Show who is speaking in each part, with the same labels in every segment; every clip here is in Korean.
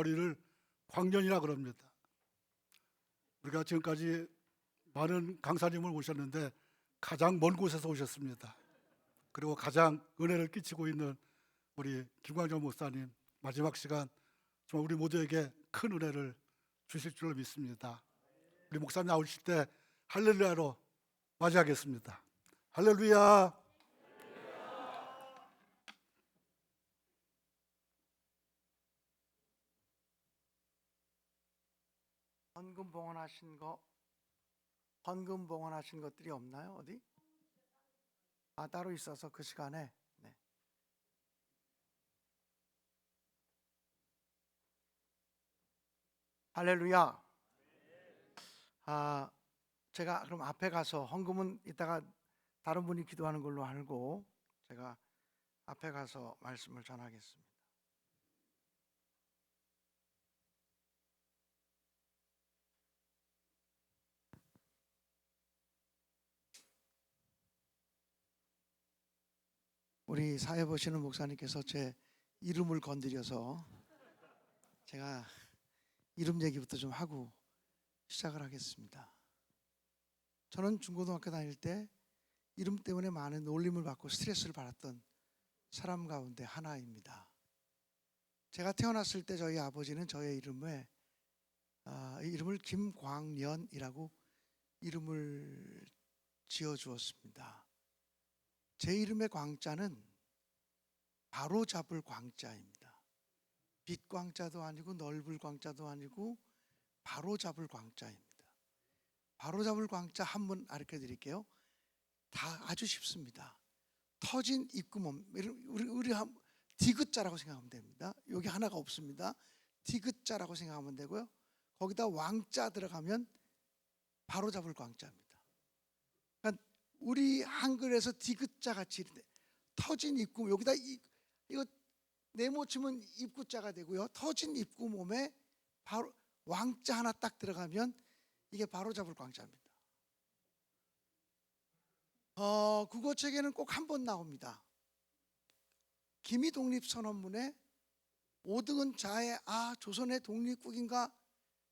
Speaker 1: 거리를 광년이라 그럽니다. 우리가 지금까지 많은 강사님을 모셨는데 가장 먼 곳에서 오셨습니다. 그리고 가장 은혜를 끼치고 있는 우리 김광정 목사님, 마지막 시간 정말 우리 모두에게 큰 은혜를 주실 줄로 믿습니다. 우리 목사님 나오실 때 할렐루야로 맞이하겠습니다. 할렐루야.
Speaker 2: 헌금 봉헌하신 것들이 없나요? 어디? 따로 있어서 그 시간에. 네. 할렐루야. 제가 그럼 앞에 가서 헌금은 이따가 다른 분이 기도하는 걸로 알고 제가 앞에 가서 말씀을 전하겠습니다. 우리 사회 보시는 목사님께서 제 이름을 건드려서 제가 이름 얘기부터 좀 하고 시작을 하겠습니다. 저는 중고등학교 다닐 때 이름 때문에 많은 놀림을 받고 스트레스를 받았던 사람 가운데 하나입니다. 제가 태어났을 때 저희 아버지는 저의 이름을 김광년이라고 이름을 지어주었습니다. 제 이름의 광자는 바로 잡을 광자입니다. 빛광자도 아니고 넓을 광자도 아니고 바로 잡을 광자입니다. 바로 잡을 광자 한번 가르쳐 드릴게요. 다 아주 쉽습니다. 터진 입구몸, 우리 디귿자라고 생각하면 됩니다. 여기 하나가 없습니다. 디귿자라고 생각하면 되고요. 거기다 왕자 들어가면 바로 잡을 광자입니다. 그러니까 우리 한글에서 디귿자 같이 터진 입구, 여기다 이거 네모치면 입구자가 되고요. 터진 입구몸에 바로 왕자 하나 딱 들어가면 이게 바로 잡을 광자입니다. 국어책에는 꼭 한 번 나옵니다. 기미 독립선언문에 5등은 자의 조선의 독립국인과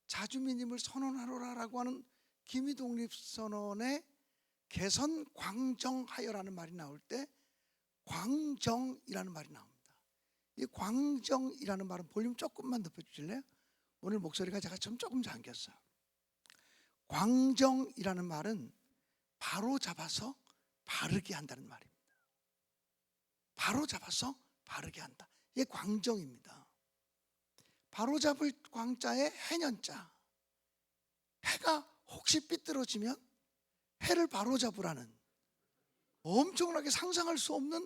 Speaker 2: 자주민임을 선언하노라라고 하는 기미 독립선언에 개선 광정하여라는 말이 나올 때 광정이라는 말이 나옵니다. 이 광정이라는 말은 볼륨 조금만 높여주실래요? 오늘 목소리가 제가 조금 잠겼어요. 광정이라는 말은 바로 잡아서 바르게 한다는 말입니다. 바로 잡아서 바르게 한다. 이게 광정입니다. 바로 잡을 광자에 해년자. 해가 혹시 삐뚤어지면 해를 바로 잡으라는 엄청나게 상상할 수 없는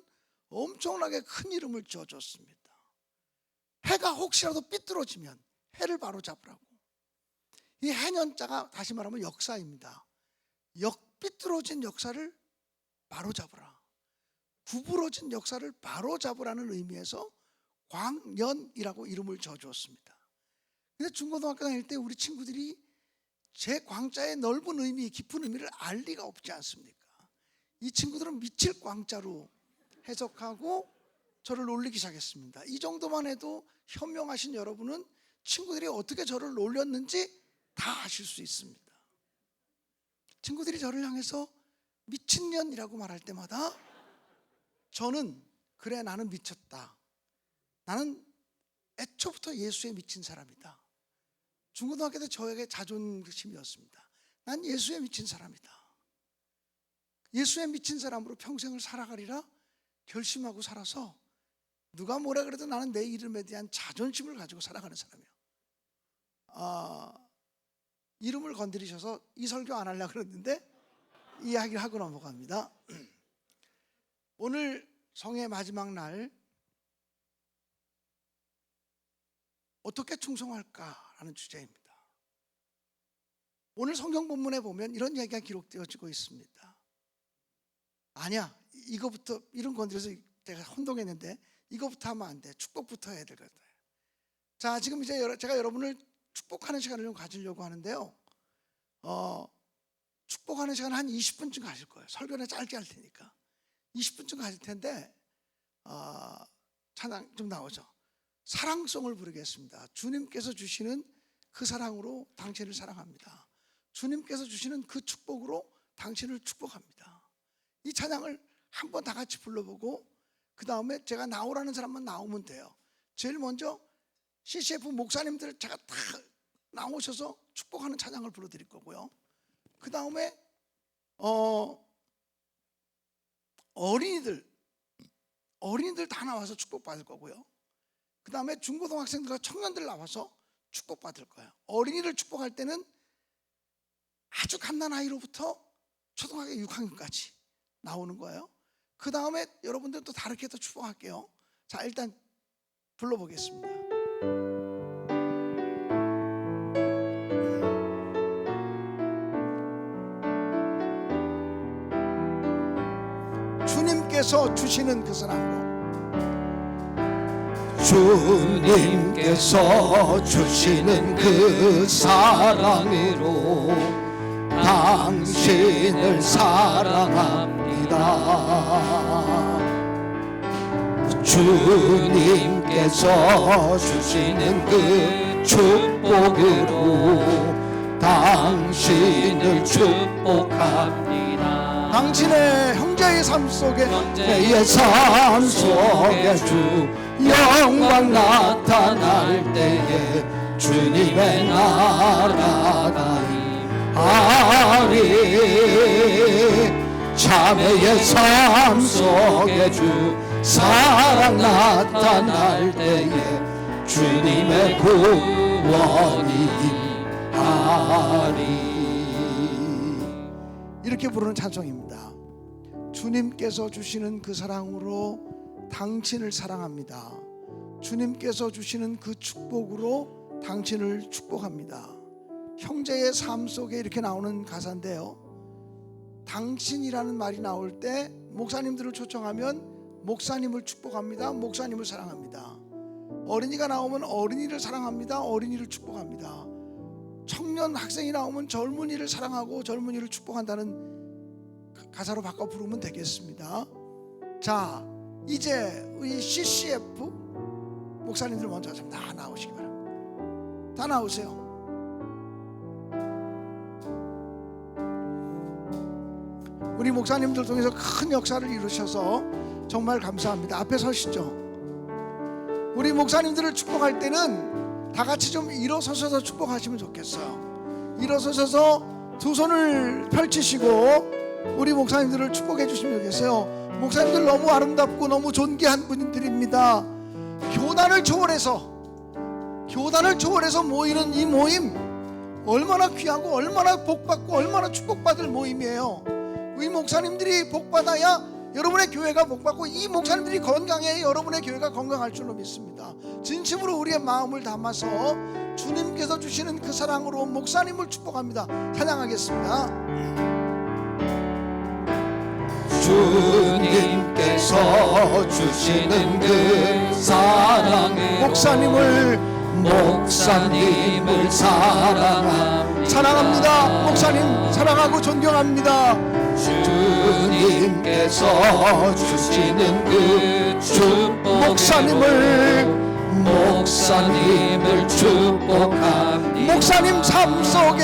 Speaker 2: 엄청나게 큰 이름을 지어줬습니다. 해가 혹시라도 삐뚤어지면 해를 바로 잡으라고. 이 해년자가 다시 말하면 역사입니다. 삐뚤어진 역사를 바로 잡으라. 구부러진 역사를 바로 잡으라는 의미에서 광년이라고 이름을 지어주었습니다. 근데 중고등학교 다닐 때 우리 친구들이 제 광자의 넓은 의미, 깊은 의미를 알 리가 없지 않습니까? 이 친구들은 미칠 광자로 해석하고 저를 놀리기 시작했습니다. 이 정도만 해도 현명하신 여러분은 친구들이 어떻게 저를 놀렸는지 다 아실 수 있습니다. 친구들이 저를 향해서 미친년이라고 말할 때마다 저는 그래 나는 미쳤다. 나는 애초부터 예수에 미친 사람이다. 중고등학교 때 저에게 자존심이었습니다. 난 예수에 미친 사람이다. 예수에 미친 사람으로 평생을 살아가리라 결심하고 살아서 누가 뭐라 그래도 나는 내 이름에 대한 자존심을 가지고 살아가는 사람이에요. 이름을 건드리셔서 이 설교 안 하려고 그랬는데 이야기를 하고 넘어갑니다. 오늘 성의 마지막 날 어떻게 충성할까라는 주제입니다. 오늘 성경 본문에 보면 이런 이야기가 기록되어지고 있습니다. 아니야, 이거부터 이름 건드려서 제가 혼동했는데 이거부터 하면 안 돼. 축복부터 해야 될 것 같아요. 자, 지금 이제 제가 여러분을 축복하는 시간을 좀 가지려고 하는데요. 축복하는 시간 한 20분쯤 가질 거예요. 설교는 짧게 할 테니까 20분쯤 가질 텐데 찬양 좀 나오죠. 사랑송을 부르겠습니다. 주님께서 주시는 그 사랑으로 당신을 사랑합니다. 주님께서 주시는 그 축복으로 당신을 축복합니다. 이 찬양을 한번 다 같이 불러보고 그 다음에 제가 나오라는 사람만 나오면 돼요. 제일 먼저 CCF 목사님들 제가 다 나오셔서 축복하는 찬양을 불러드릴 거고요. 그 다음에 어린이들 다 나와서 축복받을 거고요. 그 다음에 중고등학생들과 청년들 나와서 축복받을 거예요. 어린이를 축복할 때는 아주 갓난 아이로부터 초등학교 6학년까지 나오는 거예요. 그 다음에 여러분들 또 다르게 또 축복할게요. 자, 일단 불러보겠습니다. 주님께서 주시는 그 사랑으로,
Speaker 3: 주님께서 주시는 그 사랑으로 당신을 사랑합니다. 주님께서 주시는 그 축복으로 당신을 축복합니다.
Speaker 2: 당신의 형제의 삶 속에
Speaker 3: 내 삶 속에 주 영광 나타날 때에 주님의 나라가 임하리. 자매의 삶 속에 주 사랑 나타날 때에 주님의 구원이 임하리.
Speaker 2: 이렇게 부르는 찬송입니다. 주님께서 주시는 그 사랑으로 당신을 사랑합니다. 주님께서 주시는 그 축복으로 당신을 축복합니다. 형제의 삶 속에 이렇게 나오는 가사인데요, 당신이라는 말이 나올 때 목사님들을 초청하면 목사님을 축복합니다. 목사님을 사랑합니다. 어린이가 나오면 어린이를 사랑합니다. 어린이를 축복합니다. 청년 학생이 나오면 젊은이를 사랑하고 젊은이를 축복한다는 가사로 바꿔 부르면 되겠습니다. 자, 이제 우리 CCF 목사님들 먼저 좀 다 나오시기 바랍니다. 다 나오세요. 우리 목사님들 통해서 큰 역사를 이루셔서 정말 감사합니다. 앞에 서시죠. 우리 목사님들을 축복할 때는 다 같이 좀 일어서셔서 축복하시면 좋겠어요. 일어서셔서 두 손을 펼치시고 우리 목사님들을 축복해 주시면 좋겠어요. 목사님들 너무 아름답고 너무 존귀한 분들입니다. 교단을 초월해서 모이는 이 모임, 얼마나 귀하고 얼마나 복받고 얼마나 축복받을 모임이에요. 우리 목사님들이 복받아야 여러분의 교회가 복받고, 이 목사님들이 건강해야 여러분의 교회가 건강할 줄로 믿습니다. 진심으로 우리의 마음을 담아서 주님께서 주시는 그 사랑으로 목사님을 축복합니다. 찬양하겠습니다.
Speaker 3: 주님께서 주시는 그 사랑으로 목사님을 사랑합니다.
Speaker 2: 목사님 사랑하고 존경합니다.
Speaker 3: 주님께서 주시는 그 축복
Speaker 2: 목사님을
Speaker 3: 축복합니다.
Speaker 2: 목사님 삶 속에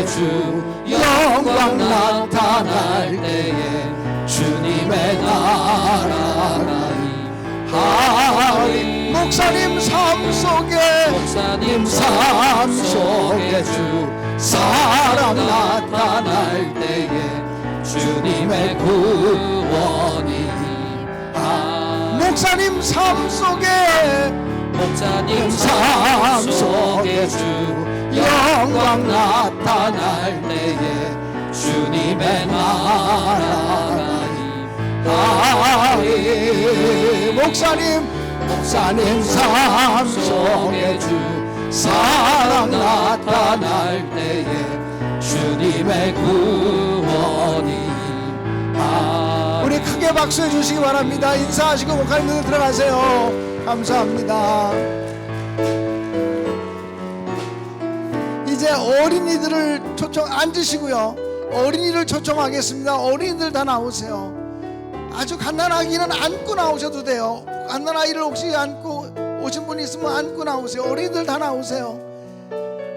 Speaker 3: 주 영광 나타날 때에 주님의 나라가 임하리.
Speaker 2: 목사님 삶 속에
Speaker 3: 주 사랑 나타날 때에 주님의 구원이 임하리.
Speaker 2: 목사님 삶 속에
Speaker 3: 주 영광 나타날 때에 주님의 나라가 임하리. 목사님 삶 속에 주 사랑 나타날 때에 주님의 구원이 임하리.
Speaker 2: 우리 크게 박수해 주시기 바랍니다. 인사하시고 목사님들 들어가세요. 감사합니다. 이제 어린이들을 앉으시고요. 어린이를 초청하겠습니다. 어린이들 다 나오세요. 아주 갓난아기는 안고 나오셔도 돼요. 갓난아이를 혹시 안고 오신 분이 있으면 안고 나오세요. 어린이들 다 나오세요.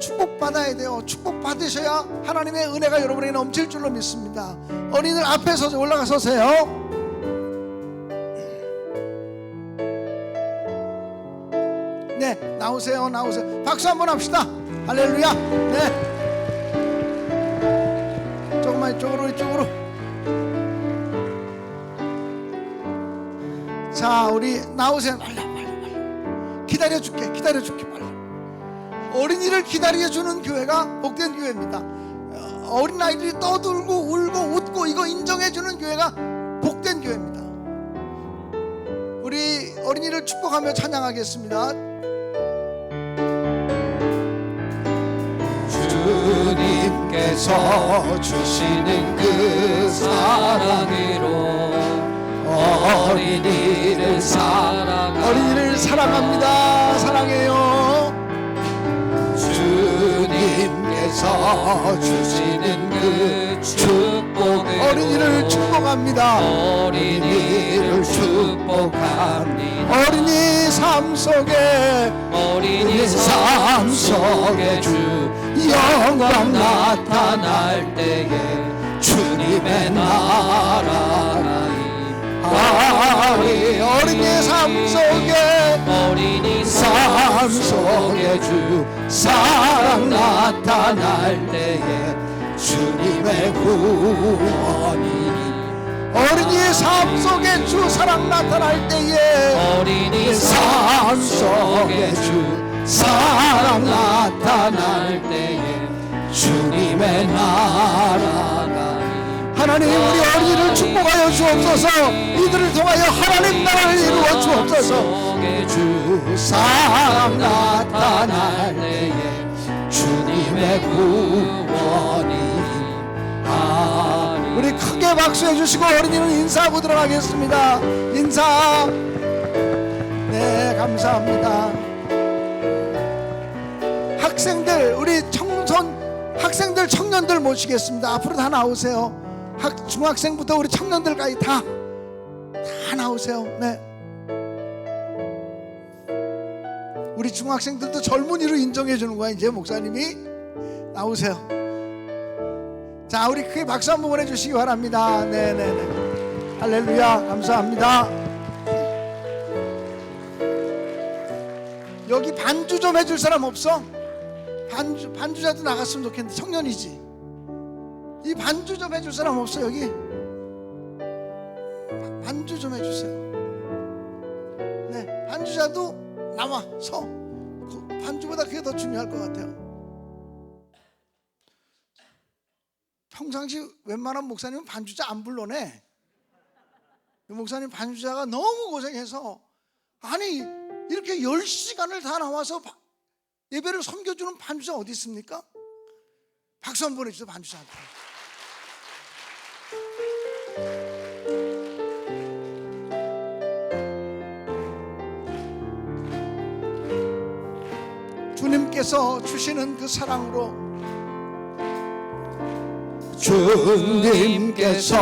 Speaker 2: 축복받아야 돼요. 축복받으셔야 하나님의 은혜가 여러분에게 넘칠 줄로 믿습니다. 어린이들 앞에 서서 올라가 서세요. 네, 나오세요. 나오세요. 박수 한번 합시다. 할렐루야. 네, 조금만 이쪽으로. 자, 우리 나오세요. 빨리. 기다려줄게 빨리. 어린이를 기다려주는 교회가 복된 교회입니다. 어린아이들이 떠들고 울고 웃고 이거 인정해주는 교회가 복된 교회입니다. 우리 어린이를 축복하며 찬양하겠습니다.
Speaker 3: 주님께서 주시는 그 사랑으로 어린이를 사랑합니다. 사랑해요. 주님께서 주시는 그 축복으로
Speaker 2: 어린이를 축복합니다.
Speaker 3: 어린이를 축복합니다.
Speaker 2: 어린이 삶 속에
Speaker 3: 주 영광 나타날 때에 주님의 나라가
Speaker 2: 어린이의 삶 속에
Speaker 3: 주 사랑 나타날 때에 주님의 구원이
Speaker 2: 어린이의 삶 속에 주 사랑 나타날 때에
Speaker 3: 어린이 삶 속에 주 사랑 나타날 때에 주님의 나라가
Speaker 2: 하나님 우리 어린이를 축복하여 주옵소서. 이들을 통하여 하나님 나라를 이루어 주옵소서.
Speaker 3: 주 사랑 나타날 때에 주님의 구원이
Speaker 2: 우리 크게 박수해 주시고 어린이는 인사하고 들어가겠습니다. 인사. 네, 감사합니다. 학생들, 우리 학생들, 청년들 모시겠습니다. 앞으로 다 나오세요. 중학생부터 우리 청년들까지 다 나오세요. 네. 우리 중학생들도 젊은이로 인정해 주는 거야. 이제 목사님이 나오세요. 자, 우리 크게 박수 한번 보내주시기 바랍니다. 네네네. 할렐루야. 감사합니다. 여기 반주 좀 해줄 사람 없어? 반주자도 나갔으면 좋겠는데. 청년이지. 이 반주 좀 해줄 사람 없어? 여기 반주 좀 해주세요. 네, 반주자도 나와 서. 반주보다 그게 더 중요할 것 같아요. 평상시 웬만한 목사님은 반주자 안 불러내. 목사님 반주자가 너무 고생해서, 아니 이렇게 10시간을 다 나와서 예배를 섬겨주는 반주자 어디 있습니까? 박수 한번 보내주세요. 반주자한테. 주님께서 주시는 그 사랑으로,
Speaker 3: 주님께서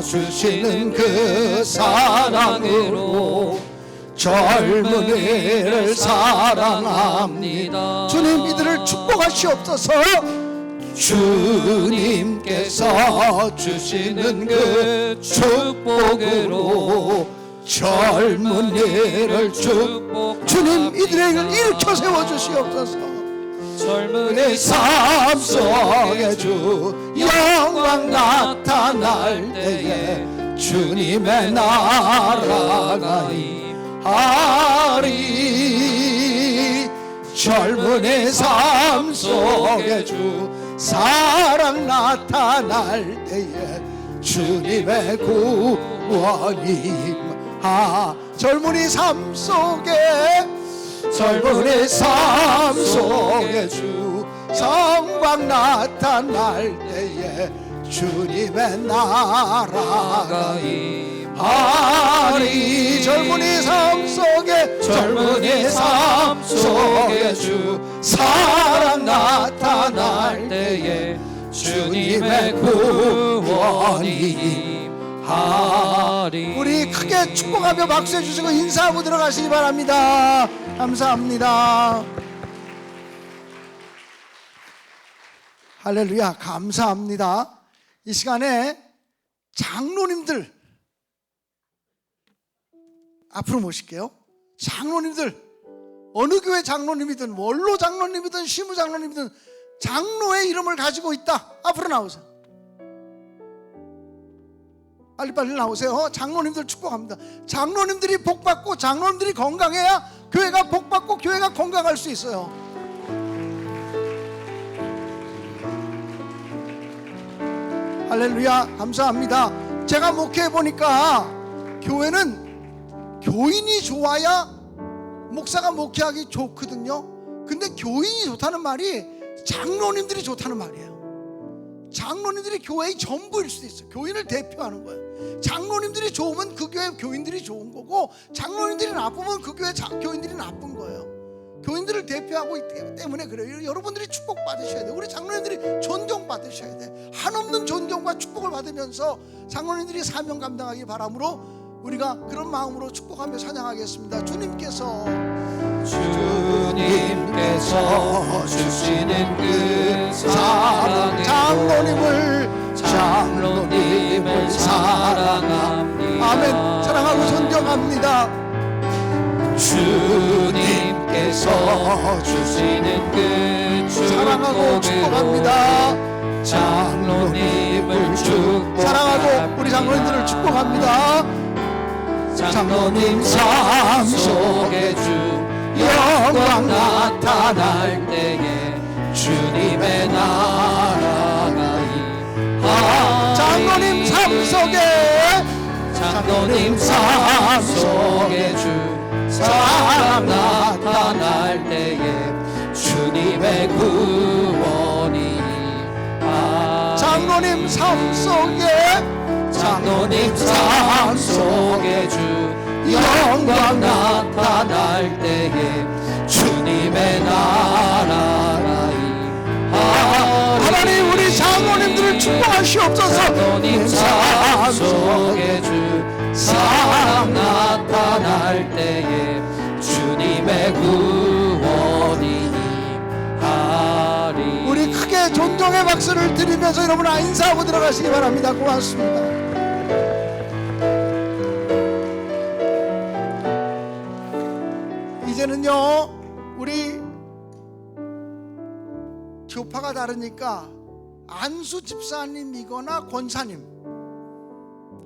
Speaker 3: 주시는 그 사랑으로 젊은이를 사랑합니다.
Speaker 2: 주님 이들을 축복하시옵소서.
Speaker 3: 주님께서 주시는 그 축복으로 젊은이를
Speaker 2: 주님 이들을 일으켜 세워주시옵소서.
Speaker 3: 젊은이 삶 속에 주 영광 나타날 때에 주님의 나라가 임하리. 젊은이 삶 속에 주 사랑 나타날 때에 주님의 구원이
Speaker 2: 젊은이 삶 속에
Speaker 3: 주 영광 나타날 때에 주님의 나라가 임하리.
Speaker 2: 젊은이 삶 속에
Speaker 3: 주 사랑 나타날 때에 주님의 구원이 하리.
Speaker 2: 우리 크게 축복하며 박수해 주시고 인사하고 들어가시기 바랍니다. 감사합니다. 할렐루야, 감사합니다. 이 시간에 장로님들 앞으로 모실게요. 장로님들, 어느 교회 장로님이든 원로 장로님이든 시무 장로님이든 장로의 이름을 가지고 있다. 앞으로 나오세요. 빨리빨리 나오세요. 장로님들 축복합니다. 장로님들이 복받고 장로님들이 건강해야 교회가 복받고 교회가 건강할 수 있어요. 할렐루야, 감사합니다. 제가 목회해 보니까 교회는 교인이 좋아야 목사가 목회하기 좋거든요. 근데 교인이 좋다는 말이 장로님들이 좋다는 말이에요. 장로님들이 교회의 전부일 수도 있어요. 교인을 대표하는 거예요. 장로님들이 좋으면 그 교회 교인들이 좋은 거고, 장로님들이 나쁘면 그 교회 교인들이 나쁜 거예요. 교인들을 대표하고 있기 때문에 그래요. 여러분들이 축복 받으셔야 돼요. 우리 장로님들이 존경 받으셔야 돼요. 한없는 존경과 축복을 받으면서 장로님들이 사명 감당하기 바람으로 우리가 그런 마음으로 축복하며 찬양하겠습니다. 주님께서
Speaker 3: 주시는 그 사랑으로 장로님을 사랑합니다.
Speaker 2: 아멘. 사랑하고 존경합니다.
Speaker 3: 주님께서 주시는 그
Speaker 2: 사랑하고 축복합니다.
Speaker 3: 장로님을 축복합니다.
Speaker 2: 사랑하고 우리 장로님들을 축복합니다.
Speaker 3: 장로님 삶 속에 주 영광 나타날 때에 주님의 나라가 임하리.
Speaker 2: 장로님 삶 속에,
Speaker 3: 장로님 삶 속에 주 사랑 나타날 때에 주님의 구원이 임하리.
Speaker 2: 장로님 삶 속에,
Speaker 3: 장로님 삶 속에 주 영광 나타날 때에 주님의 나라가 임하리.
Speaker 2: 하나님 우리 장로님들을 축복하시옵소서.
Speaker 3: 장로님 삶 속에 주 사랑 나타날 때에 주님의 구원이 임하리.
Speaker 2: 우리 크게 존경의 박수를 드리면서 여러분 인사하고 들어가시기 바랍니다. 고맙습니다. 이제는요, 우리 교파가 다르니까 안수 집사님이거나 권사님,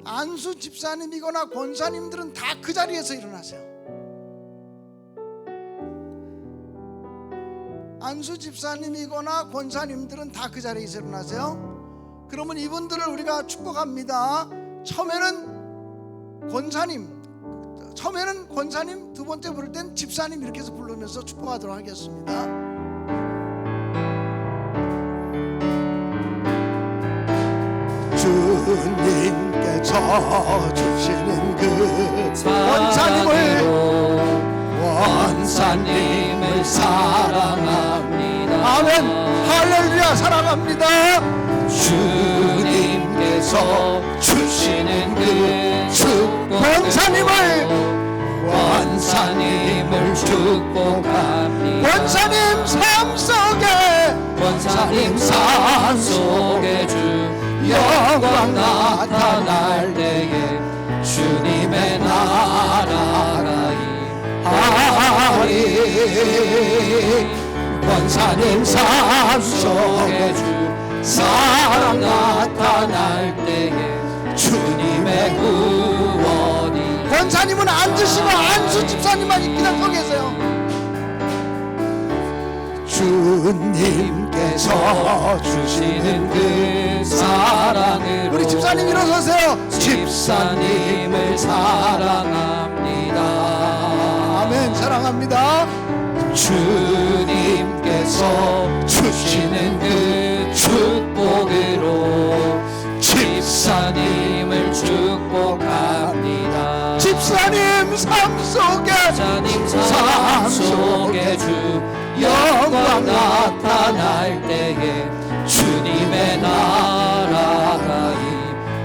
Speaker 2: 안수 집사님이거나 권사님들은 다 그 자리에서 일어나세요. 안수 집사님이거나 권사님들은 다 그 자리에서 일어나세요. 그러면 이분들을 우리가 축복합니다. 처음에는 권사님, 두 번째 부를 땐 집사님 이렇게 해서 부르면서 축복하도록 하겠습니다.
Speaker 3: 주님께서 주시는 그 원사님을 사랑합니다.
Speaker 2: 아멘. 할렐루야. 사랑합니다.
Speaker 3: 주님께서 주시는 그 축복 원사님을 축복합니다.
Speaker 2: 권사님 삶 속에
Speaker 3: 주 영광 나타날 때에 주님의 나라가 임하리. 권사님 삶 속에 주 사랑 나타날 때에 주님의 구원이.
Speaker 2: 권사님은 앉으시고 안수 집사님만 그냥 서 계세요.
Speaker 3: 주님께서 주시는 그 사랑으로
Speaker 2: 우리 집사님 일어서세요.
Speaker 3: 집사님을 사랑합니다.
Speaker 2: 아멘. 사랑합니다.
Speaker 3: 주님께서 주시는 그 축복으로 집사님을 축복합니다.
Speaker 2: 집사님 삶 속에,
Speaker 3: 삶 속에 주 영광 나타날 때에 주님의 나라가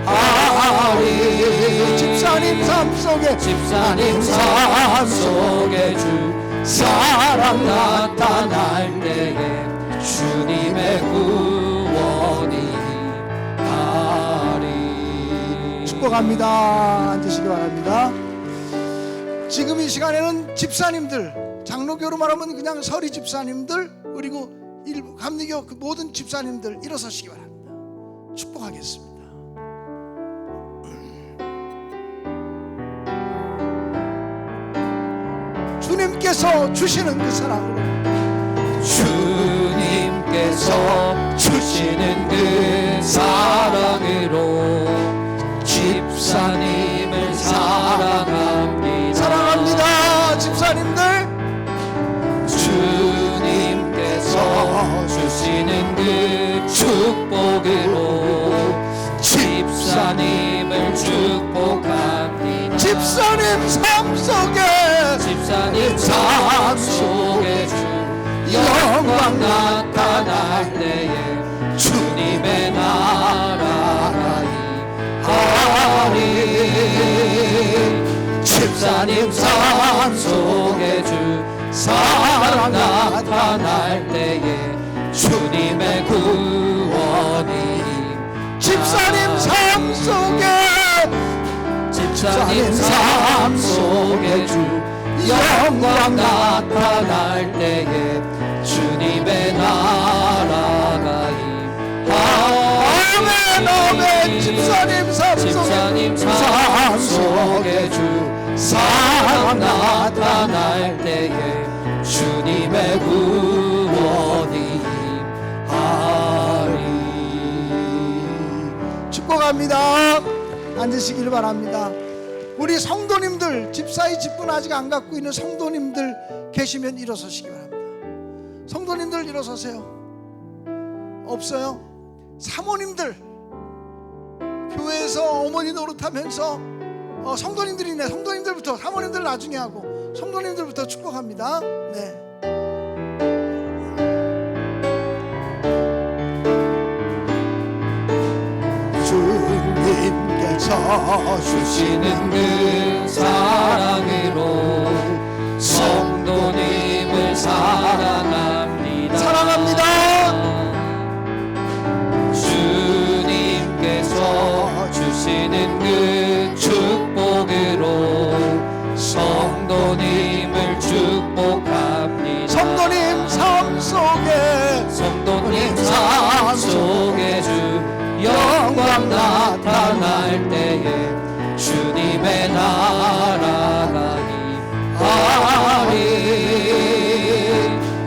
Speaker 3: 임하리. 하리.
Speaker 2: 집사님 삶 속에
Speaker 3: 집사님 삶 속에 주 사랑 나타날 때에 주님의 구원이 하리.
Speaker 2: 축복합니다. 앉으시기 바랍니다. 지금 이 시간에는 집사님들, 장로교로 말하면 그냥 서리 집사님들, 그리고 일부 감리교 그 모든 집사님들 일어서시기 바랍니다. 축복하겠습니다. 주님께서 주시는 그 사랑으로,
Speaker 3: 주님께서 주시는 그 사랑으로 집사님을 사랑합니다.
Speaker 2: 사랑합니다. 집사님들,
Speaker 3: 주님께서 주시는 그 축복으로 집사님을 축복합니다.
Speaker 2: 집사님 삶 속에,
Speaker 3: 집사님 삶 속에 주 영광 나타날 때에 주님의 나라가 임하리. 집사님 삶 속에 주 사랑 나타날 때에 주님의 구원이
Speaker 2: 집사님 삶 속에,
Speaker 3: 집사님 삶 속에 주 영광 나타날 때에 주님의 나라가
Speaker 2: 아멘, 아멘. 집사님 삶 속에,
Speaker 3: 집사님 삶 속에 주 사랑 나타날 때에 주님의 구원이 하리.
Speaker 2: 축복합니다. 앉으시기를 바랍니다. 우리 성도님들, 집사의 직분 아직 안 갖고 있는 성도님들 계시면 일어서시기 바랍니다. 성도님들 일어서세요. 없어요? 사모님들, 교회에서 어머니 노릇하면서 성도님들이네. 성도님들부터, 사모님들 나중에 하고 성도님들부터 축복합니다. 네. 주님께서
Speaker 3: 주시는 그 사랑으로 성도님을 사랑합니다.
Speaker 2: 사랑합니다.
Speaker 3: 주님께서 주시는 그 축복으로 성도님을 축복합니다.
Speaker 2: 성도님 삶 속에,
Speaker 3: 성도님 삶 속에 주 영광 나타날 때에 주님의 나라가 임하리.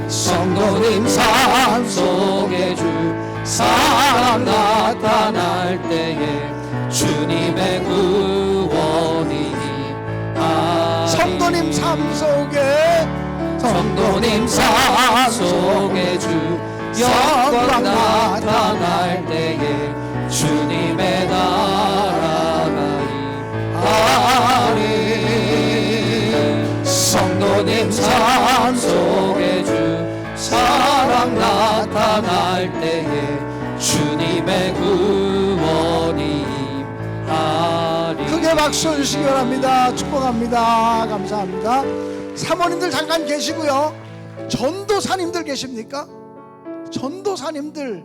Speaker 3: 성도님 삶 속에 주 사랑 나타날 때에 주님의 구원이 임하리.
Speaker 2: 성도님 삶 속에,
Speaker 3: 성도님 삶 속에 주 영광 나타날 때에 주님의 나라가 임하리. 성도님 삶 속에 주 사랑 나타날 때에 주님의 구원이 임하리.
Speaker 2: 크게 박수 주시기 바랍니다. 축복합니다. 감사합니다. 사모님들 잠깐 계시고요. 전도사님들 계십니까? 전도사님들,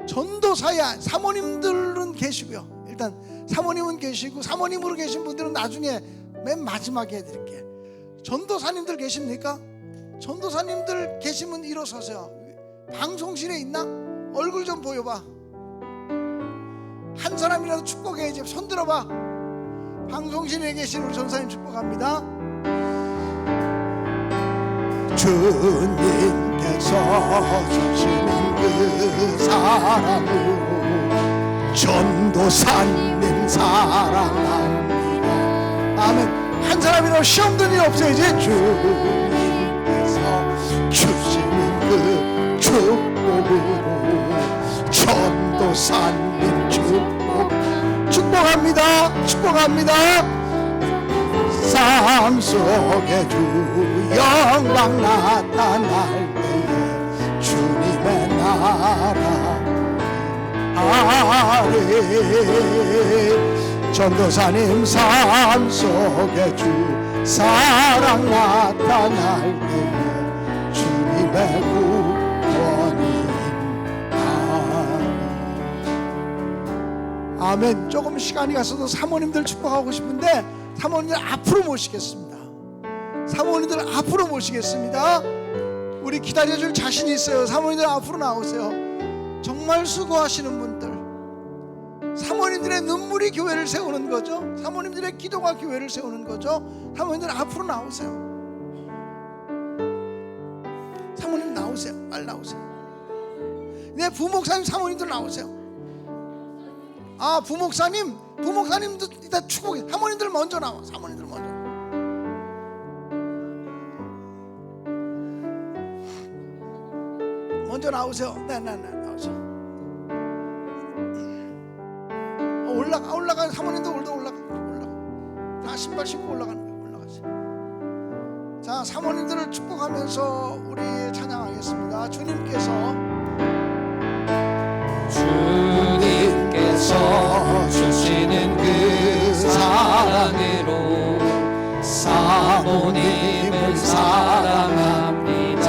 Speaker 2: 전도사야 사모님들은 계시고요. 일단 사모님은 계시고, 사모님으로 계신 분들은 나중에 맨 마지막에 해드릴게요. 전도사님들 계십니까? 전도사님들 계시면 일어서세요. 방송실에 있나? 얼굴 좀 보여봐. 한 사람이라도 축복해야지. 손 들어봐. 방송실에 계신 우리 전사님 축복합니다. 주님께서 주시는 그 사랑으로 전도사님 사랑합니다. 아멘. 한 사람이라도 시험 든 일 없어야지. 주님께서 주시는 그 축복으로 전도사님 축복합니다. 축복합니다. 삶 속에 주 영광 나타날 때에 주님의 나라 아래 전도사님 삶 속에 주 사랑 나타날 때에 주님의 구원이 아멘. 조금 시간이 갔어도 사모님들 축복하고 싶은데 사모님들 앞으로 모시겠습니다. 사모님들 앞으로 모시겠습니다. 우리 기다려줄 자신이 있어요. 사모님들 앞으로 나오세요. 정말 수고하시는 분들, 사모님들의 눈물이 교회를 세우는 거죠. 사모님들의 기도가 교회를 세우는 거죠. 사모님들 앞으로 나오세요. 사모님 나오세요. 빨리 나오세요. 네, 부목사님 사모님들 나오세요. 아, 부목사님도 이따 축복해. 사모님들 먼저 나와. 사모님들 먼저 나오세요. 네, 나오세요. 올라가. 사모님도 올라가. 다 신발 신고 올라가는 거예요. 올라가세요. 자, 사모님들을 축복하면서 우리 찬양하겠습니다. 주님께서
Speaker 3: 주시는 그 사랑으로 사모님을 사랑합니다.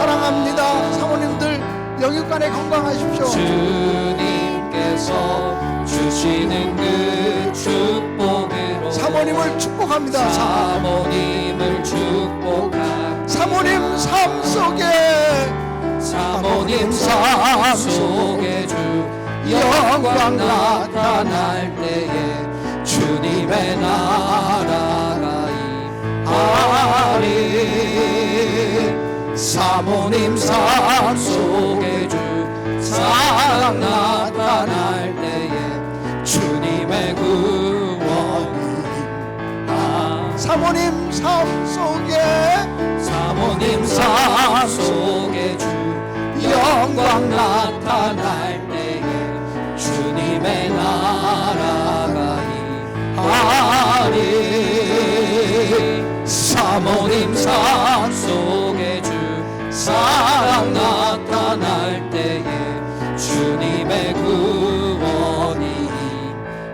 Speaker 2: 사모님들 영육간에 건강하십시오.
Speaker 3: 주님께서 주시는 그 축복으로
Speaker 2: 사모님을 축복합니다.
Speaker 3: 사모님을 축복합니다.
Speaker 2: 사모님 삶 속에
Speaker 3: 주 영광 나타날 때에 주님의 나라가 임하리. 사모님 삶 속에 주 사랑 나타날 때에 주님의 구원이
Speaker 2: 사모님 삶 속에
Speaker 3: 주 영광 나타날 때에 주님의 나라가 임하리. 사모님 삶 속에 주 사랑 나타날 때에 주님의 구원이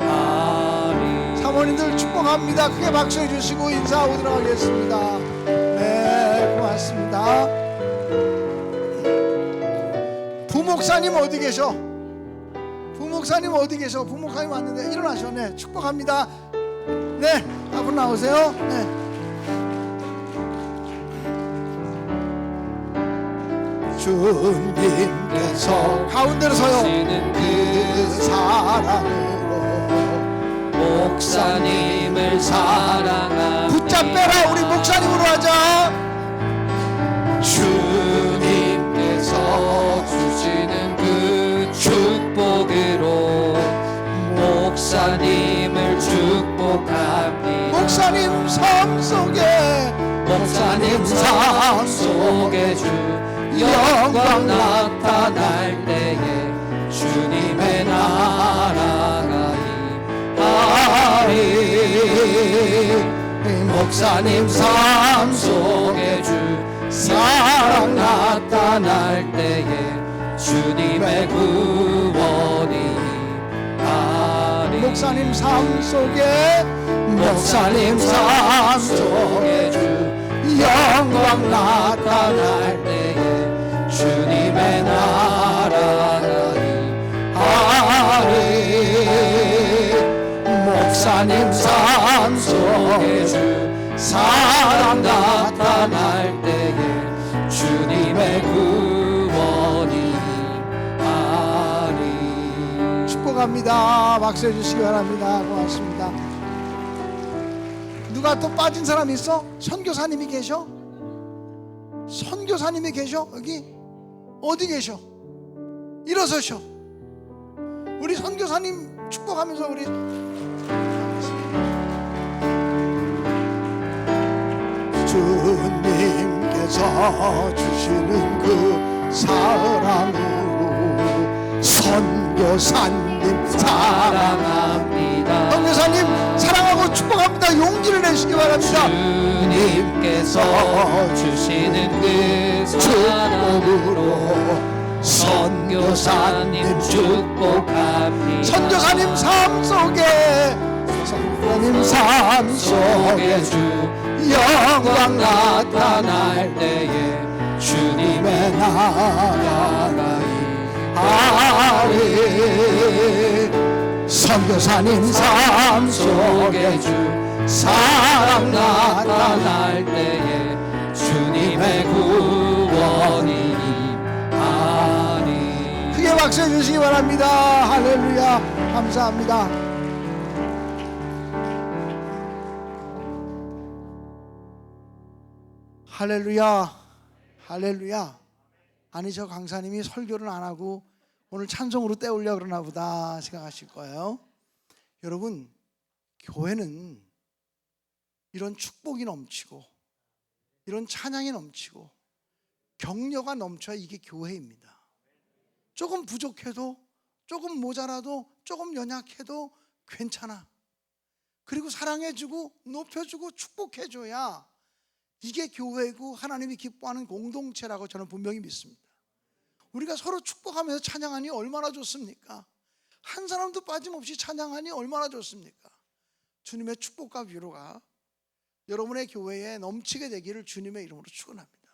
Speaker 3: 임하리.
Speaker 2: 사모님들 축복합니다. 크게 박수해 주시고 인사하고 들어가겠습니다. 네, 고맙습니다. 부목사님 어디 계셔? 부목사님 왔는데 일어나셔. 네, 축복합니다. 네, 앞으로 나오세요. 네. 주님께서 가운데로 서요.
Speaker 3: 그 사랑으로 목사님을 사랑합니다.
Speaker 2: 붙잡빼라. 우리 목사님으로 하자.
Speaker 3: 주님께서 주시는 그 축복으로 목사님을 축복합니다.
Speaker 2: 목사님 삶 속에
Speaker 3: 주 영광 나타날 때에 주님의 나라가 임하리. 목사님 삶 속에 주 사랑 나타날 때에 주님의 구원이 임하리.
Speaker 2: 목사님 삶 속에
Speaker 3: 주 영광 나타날 때에 주님의 나라가 임하리. 목사님 삶 속에 주 사랑 나타날 때에 주님의 구원이 임하리.
Speaker 2: 축복합니다. 박수해 주시기 바랍니다. 고맙습니다. 누가 또 빠진 사람 있어? 선교사님이 계셔? 선교사님이 계셔? 여기? 어디 계셔? 일어서셔. 우리 선교사님 축복하면서 우리 주님께서 주시는 그 사랑으로 선교사님
Speaker 3: 사랑합니다.
Speaker 2: 선교사님 사랑하고 축복합니다. 용기를 내시기 바랍니다.
Speaker 3: 주님께서 주시는 그 축복으로 선교사님 축복합니다.
Speaker 2: 선교사님 삶 하나님 삶 속에 주 영광 나타날 때에 주님의 나라가 임하리. 선교사님 삶 속에 주 사랑 나타날 때에 주님의 구원이 임하리. 크게 박수해 주시기 바랍니다. 할렐루야. 감사합니다. 할렐루야. 할렐루야. 아니 저 강사님이 설교를 안 하고 오늘 찬송으로 떼우려 그러나 보다 생각하실 거예요. 여러분, 교회는 이런 축복이 넘치고 이런 찬양이 넘치고 격려가 넘쳐야 이게 교회입니다. 조금 부족해도, 조금 모자라도, 조금 연약해도 괜찮아. 그리고 사랑해주고 높여주고 축복해줘야 이게 교회고 하나님이 기뻐하는 공동체라고 저는 분명히 믿습니다. 우리가 서로 축복하면서 찬양하니 얼마나 좋습니까? 한 사람도 빠짐없이 찬양하니 얼마나 좋습니까? 주님의 축복과 위로가 여러분의 교회에 넘치게 되기를 주님의 이름으로 축원합니다.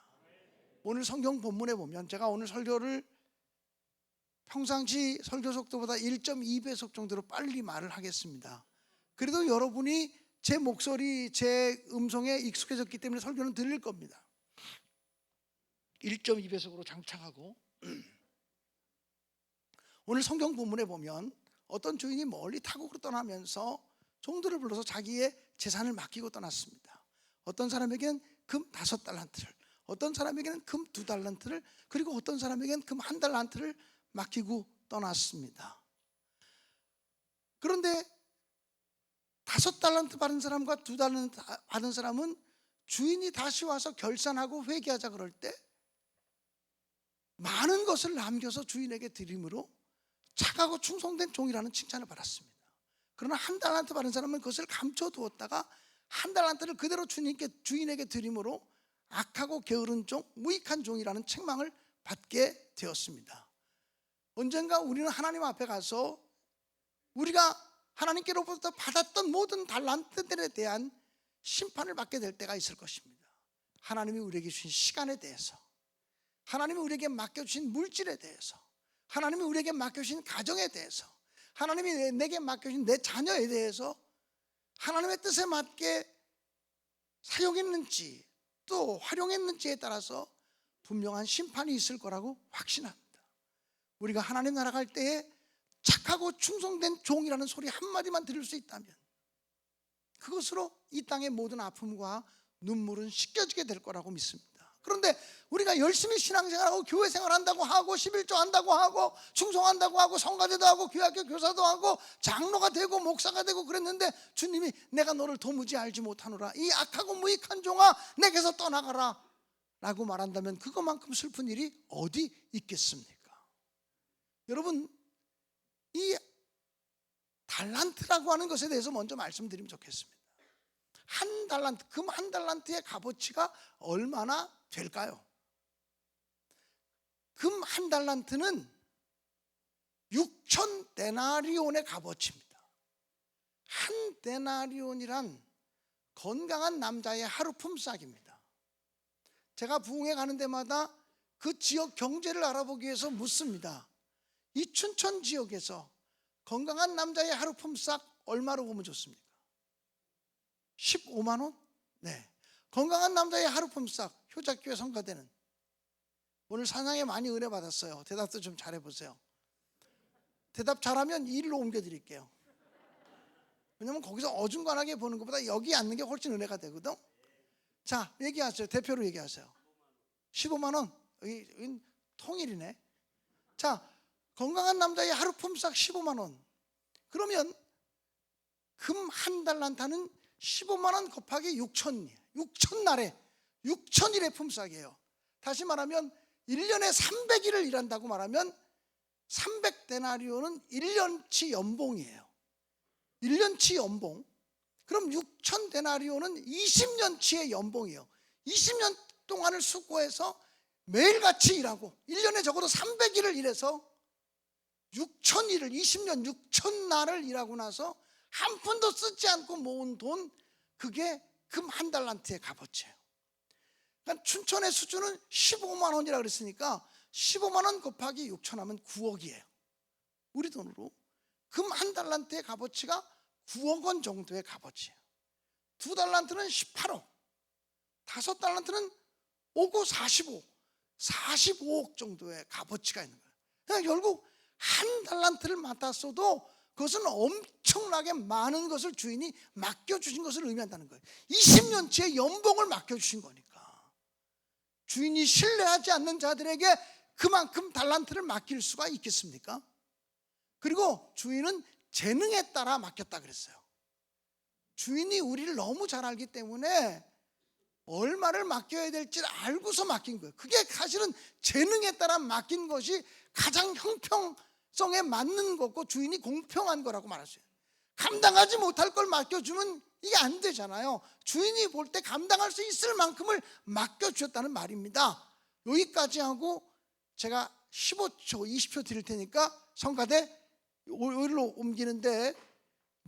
Speaker 2: 오늘 성경 본문에 보면 제가 오늘 설교를 평상시 설교 속도보다 1.2배속 정도로 빨리 말을 하겠습니다. 그래도 여러분이 제 목소리, 제 음성에 익숙해졌기 때문에 설교는 들릴 겁니다. 1.2배속으로 장착하고 오늘 성경 본문에 보면 어떤 주인이 멀리 타국으로 떠나면서 종들을 불러서 자기의 재산을 맡기고 떠났습니다. 어떤 사람에게는 금 5달란트를, 어떤 사람에게는 금 2달란트를, 그리고 어떤 사람에게는 금 1달란트를 맡기고 떠났습니다. 그런데 5달란트 받은 사람과 2달란트 받은 사람은 주인이 다시 와서 결산하고 회개하자 그럴 때 많은 것을 남겨서 주인에게 드림으로 착하고 충성된 종이라는 칭찬을 받았습니다. 그러나 1달란트 받은 사람은 그것을 감춰두었다가 1달란트를 그대로 주인에게 드림으로 악하고 게으른 종, 무익한 종이라는 책망을 받게 되었습니다. 언젠가 우리는 하나님 앞에 가서 우리가 하나님께로부터 받았던 모든 달란트들에 대한 심판을 받게 될 때가 있을 것입니다. 하나님이 우리에게 주신 시간에 대해서, 하나님이 우리에게 맡겨주신 물질에 대해서, 하나님이 우리에게 맡겨주신 가정에 대해서, 하나님이 내게 맡겨주신 내 자녀에 대해서 하나님의 뜻에 맞게 사용했는지 또 활용했는지에 따라서 분명한 심판이 있을 거라고 확신합니다. 우리가 하나님 나라 갈 때에 착하고 충성된 종이라는 소리 한마디만 들을 수 있다면 그것으로 이 땅의 모든 아픔과 눈물은 씻겨지게 될 거라고 믿습니다. 그런데 우리가 열심히 신앙생활하고 교회 생활한다고 하고 11조 한다고 하고 충성한다고 하고 성가대도 하고 교회학교 교사도 하고 장로가 되고 목사가 되고 그랬는데 주님이 내가 너를 도무지 알지 못하노라, 이 악하고 무익한 종아 내게서 떠나가라 라고 말한다면 그것만큼 슬픈 일이 어디 있겠습니까? 여러분, 이 달란트라고 하는 것에 대해서 먼저 말씀드리면 좋겠습니다. 한 달란트, 금 1달란트의 값어치가 얼마나 될까요? 금 1달란트는 6,000데나리온의 값어치입니다. 한 데나리온이란 건강한 남자의 하루 품삯입니다. 제가 부흥회 가는 데마다 그 지역 경제를 알아보기 위해서 묻습니다. 이 춘천 지역에서 건강한 남자의 하루 품삯 얼마로 보면 좋습니까? 15만 원? 네. 건강한 남자의 하루 품삯 효자교회 성가대는 오늘 사냥에 많이 은혜 받았어요. 대답도 좀 잘해보세요. 대답 잘하면 일로 옮겨드릴게요. 왜냐면 거기서 어중간하게 보는 것보다 여기 앉는 게 훨씬 은혜가 되거든. 자, 얘기하세요. 대표로 얘기하세요. 15만 원. 여기 통일이네. 자, 건강한 남자의 하루 품삯 15만 원. 그러면 금 1달란트는 15만 원 곱하기 6,000날에 6,000일의 품삯이에요. 다시 말하면 1년에 300일을 일한다고 말하면 300데나리온은 1년치 연봉이에요. 1년치 연봉. 그럼 6,000데나리온은 20년치의 연봉이에요. 20년 동안을 수고해서 매일같이 일하고 1년에 적어도 300일을 일해서 6,000일을 20년 6,000날을 일하고 나서 한 푼도 쓰지 않고 모은 돈, 그게 금 한 달란트의 값어치예요. 그러니까 춘천의 수준은 15만 원이라 그랬으니까 15만 원 곱하기 6천 하면 9억이에요. 우리 돈으로 금 한 달란트의 값어치가 9억 원 정도의 값어치예요. 2달란트는 18억, 5달란트는 5고 45억 정도의 값어치가 있는 거예요. 그러니까 결국 한 달란트를 맡았어도 그것은 엄청나게 많은 것을 주인이 맡겨주신 것을 의미한다는 거예요. 20년치의 연봉을 맡겨주신 거니까. 주인이 신뢰하지 않는 자들에게 그만큼 달란트를 맡길 수가 있겠습니까? 그리고 주인은 재능에 따라 맡겼다 그랬어요. 주인이 우리를 너무 잘 알기 때문에 얼마를 맡겨야 될지 알고서 맡긴 거예요. 그게 사실은 재능에 따라 맡긴 것이 가장 형평성에 맞는 거고 주인이 공평한 거라고 말할 수 있어요. 감당하지 못할 걸 맡겨주면 이게 안 되잖아요. 주인이 볼 때 감당할 수 있을 만큼을 맡겨주셨다는 말입니다. 여기까지 하고 제가 15초, 20초 드릴 테니까 성가대 여기로 옮기는데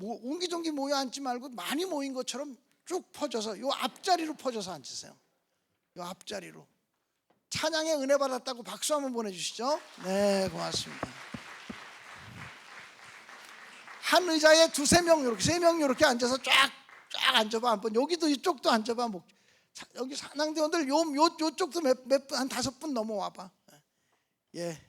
Speaker 2: 옹기종기 모여 앉지 말고 많이 모인 것처럼 쭉 퍼져서 요 앞자리로 퍼져서 앉으세요. 요 앞자리로. 찬양의 은혜 받았다고 박수 한번 보내주시죠. 네, 고맙습니다. 한 의자에 2-3명 이렇게 3명 이렇게 앉아서 쫙 앉아봐. 한번 여기도 이쪽도 앉아봐. 여기 산항대원들 요쪽도 한 5분 넘어와봐. 예.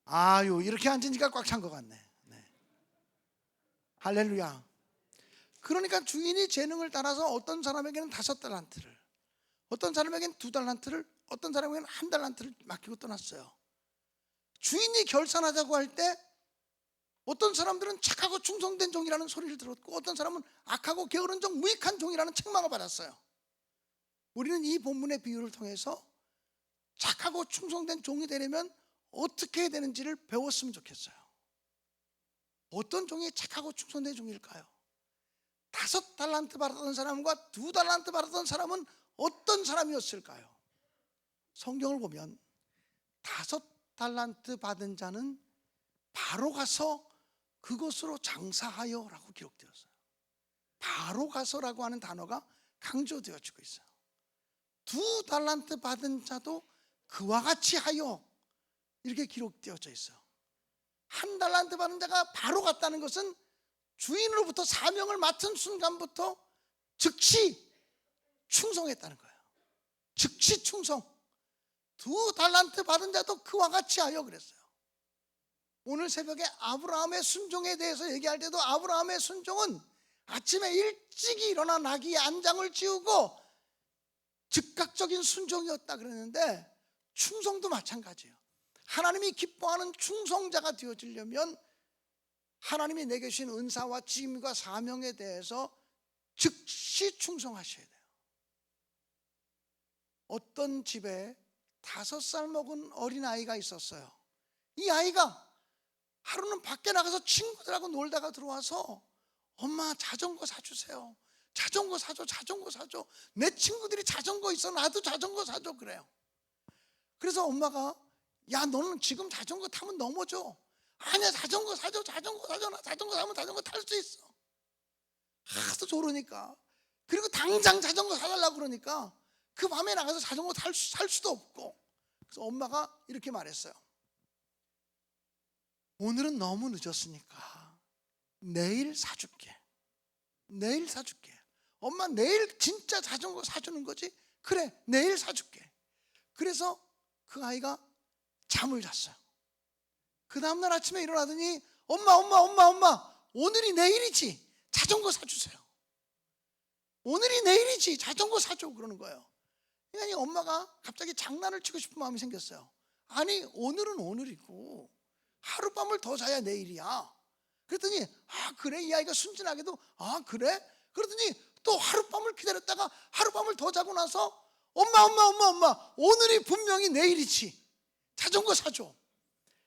Speaker 2: 아유, 이렇게 앉으니까 꽉 찬 것 같네. 네. 할렐루야. 그러니까 주인이 재능을 따라서 어떤 사람에게는 5달란트를, 어떤 사람에게는 2달란트를, 어떤 사람에게는 1달란트를 맡기고 떠났어요. 주인이 결산하자고 할 때 어떤 사람들은 착하고 충성된 종이라는 소리를 들었고 어떤 사람은 악하고 게으른 종, 무익한 종이라는 책망을 받았어요. 우리는 이 본문의 비유를 통해서 착하고 충성된 종이 되려면 어떻게 해야 되는지를 배웠으면 좋겠어요. 어떤 종이 착하고 충성된 종일까요? 5달란트 받았던 사람과 2달란트 받았던 사람은 어떤 사람이었을까요? 성경을 보면 5달란트 받은 자는 바로 가서 그것으로 장사하여 라고 기록되었어요. 바로 가서라고 하는 단어가 강조되어지고 있어요. 2달란트 받은 자도 그와 같이 하여 이렇게 기록되어져 있어요. 1달란트 받은 자가 바로 갔다는 것은 주인으로부터 사명을 맡은 순간부터 즉시 충성했다는 거예요. 즉시 충성. 2달란트 받은 자도 그와 같이 하여 그랬어요. 오늘 새벽에 아브라함의 순종에 대해서 얘기할 때도 아브라함의 순종은 아침에 일찍이 일어나 나귀의 안장을 지우고 즉각적인 순종이었다 그랬는데 충성도 마찬가지예요. 하나님이 기뻐하는 충성자가 되어지려면 하나님이 내게 주신 은사와 직임과 사명에 대해서 즉시 충성하셔야 돼요. 어떤 집에 5살 먹은 어린아이가 있었어요. 이 아이가 하루는 밖에 나가서 친구들하고 놀다가 들어와서 엄마 자전거 사주세요. 자전거 사줘, 자전거 사줘. 내 친구들이 자전거 있어, 나도 자전거 사줘 그래요. 그래서 엄마가 야 너는 지금 자전거 타면 넘어져. 아니야 자전거 사줘, 자전거 사줘. 나 자전거 사면 자전거 탈 수 있어. 하도 저러니까. 그리고 당장 자전거 사달라고 그러니까 그 밤에 나가서 자전거 살 수도 없고. 그래서 엄마가 이렇게 말했어요. 오늘은 너무 늦었으니까 내일 사줄게. 내일 사줄게. 엄마 내일 진짜 자전거 사주는 거지? 그래 내일 사줄게. 그래서 그 아이가 잠을 잤어요. 그 다음날 아침에 일어나더니 엄마 오늘이 내일이지 자전거 사주세요. 오늘이 내일이지 자전거 사줘 그러는 거예요. 그러니까 엄마가 갑자기 장난을 치고 싶은 마음이 생겼어요. 아니 오늘은 오늘이고 하룻밤을 더 자야 내일이야. 그랬더니 그래 이 아이가 순진하게도 그래? 그러더니 또 하룻밤을 기다렸다가 하룻밤을 더 자고 나서 엄마 오늘이 분명히 내일이지 자전거 사줘.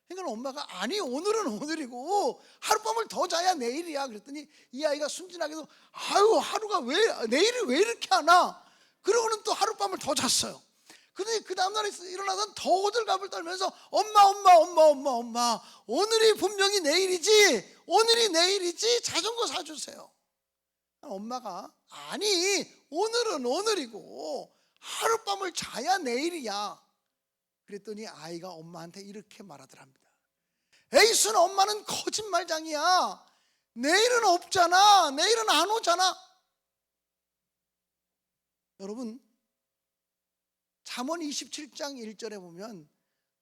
Speaker 2: 그러니까 엄마가 아니 오늘은 오늘이고 하룻밤을 더 자야 내일이야. 그랬더니 이 아이가 순진하게도 하루가 내일이 왜 이렇게 하나? 그러고는 또 하룻밤을 더 잤어요. 그런데 그 다음날에 일어나서 더 호들갑을 떨면서 엄마 오늘이 분명히 내일이지, 오늘이 내일이지, 자전거 사주세요. 엄마가 아니 오늘은 오늘이고 하룻밤을 자야 내일이야. 그랬더니 아이가 엄마한테 이렇게 말하더랍니다. 에이순, 엄마는 거짓말장이야. 내일은 없잖아. 내일은 안 오잖아. 여러분, 잠언 27장 1절에 보면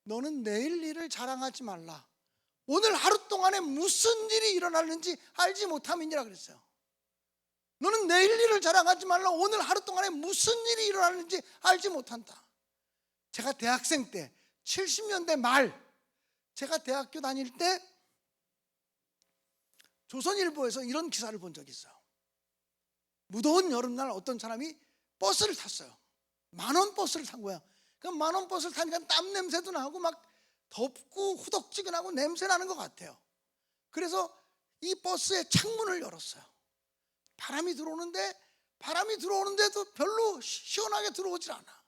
Speaker 2: 너는 내일 일을 자랑하지 말라. 오늘 하루 동안에 무슨 일이 일어나는지 알지 못함이니라 그랬어요. 너는 내일 일을 자랑하지 말라. 오늘 하루 동안에 무슨 일이 일어나는지 알지 못한다. 제가 대학생 때 70년대 말, 제가 대학교 다닐 때 조선일보에서 이런 기사를 본 적이 있어요. 무더운 여름날 어떤 사람이 버스를 탔어요. 만원 버스를 탄 거야. 그 만원 버스를 타니까 땀 냄새도 나고 막 덥고 후덕지근하고 냄새 나는 것 같아요. 그래서 이 버스의 창문을 열었어요. 바람이 들어오는데도 별로 시원하게 들어오질 않아.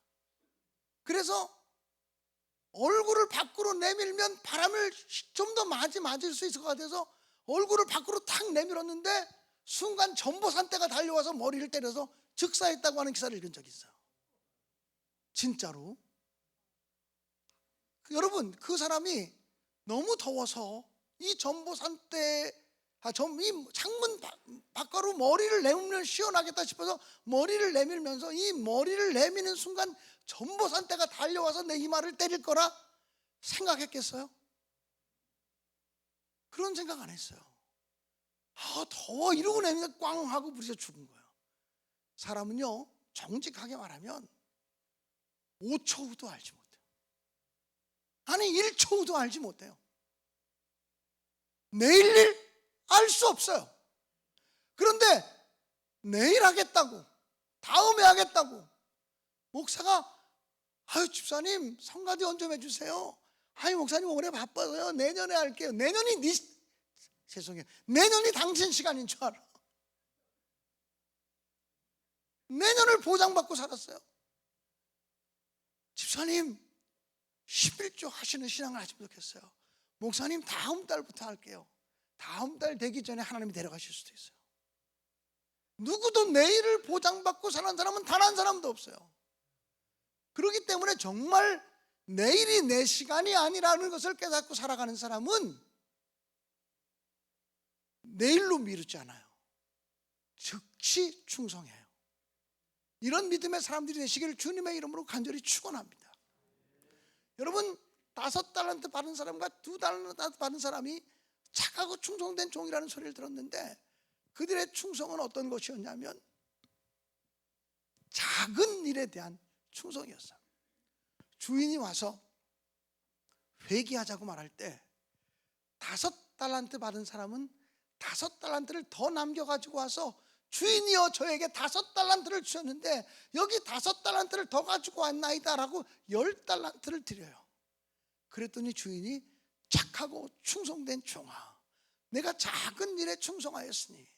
Speaker 2: 그래서 얼굴을 밖으로 내밀면 바람을 좀 더 맞을 수 있을 것 같아서 얼굴을 밖으로 탁 내밀었는데 순간 전보산대가 달려와서 머리를 때려서 즉사했다고 하는 기사를 읽은 적이 있어요. 진짜로. 여러분, 그 사람이 너무 더워서 이 전보산대, 이 창문 밖으로 머리를 내밀면 시원하겠다 싶어서 머리를 내밀면서 이 머리를 내미는 순간 전보산대가 달려와서 내 이마를 때릴 거라 생각했겠어요? 그런 생각 안 했어요. 더워 이러고 내니까 꽝 하고 부딪혀 죽은 거예요. 사람은요, 정직하게 말하면 5초 후도 알지 못해요. 아니 1초 후도 알지 못해요. 내일 일 알 수 없어요. 그런데 내일 하겠다고, 다음에 하겠다고, 목사가 집사님 성가대 좀 해주세요. 목사님 올해 바빠서요. 내년에 할게요. 내년이 당신 시간인 줄 알아. 내년을 보장받고 살았어요. 집사님 11조 하시는 신앙을 하시면 좋겠어요. 목사님 다음 달부터 할게요. 다음 달 되기 전에 하나님이 데려가실 수도 있어요. 누구도 내일을 보장받고 사는 사람은 단 한 사람도 없어요. 그렇기 때문에 정말 내일이 내 시간이 아니라는 것을 깨닫고 살아가는 사람은 내일로 미루지 않아요. 즉시 충성해요. 이런 믿음의 사람들이 되시기를 주님의 이름으로 간절히 축원합니다. 여러분, 5달란트 받은 사람과 2달란트 받은 사람이 착하고 충성된 종이라는 소리를 들었는데 그들의 충성은 어떤 것이었냐면 작은 일에 대한 충성이었어요. 주인이 와서 회개하자고 말할 때 5달란트 받은 사람은 5달란트를 더 남겨가지고 와서 주인이여 저에게 5달란트를 주셨는데 여기 5달란트를 더 가지고 왔나이다 라고 10달란트를 드려요. 그랬더니 주인이 착하고 충성된 종아, 내가 작은 일에 충성하였으니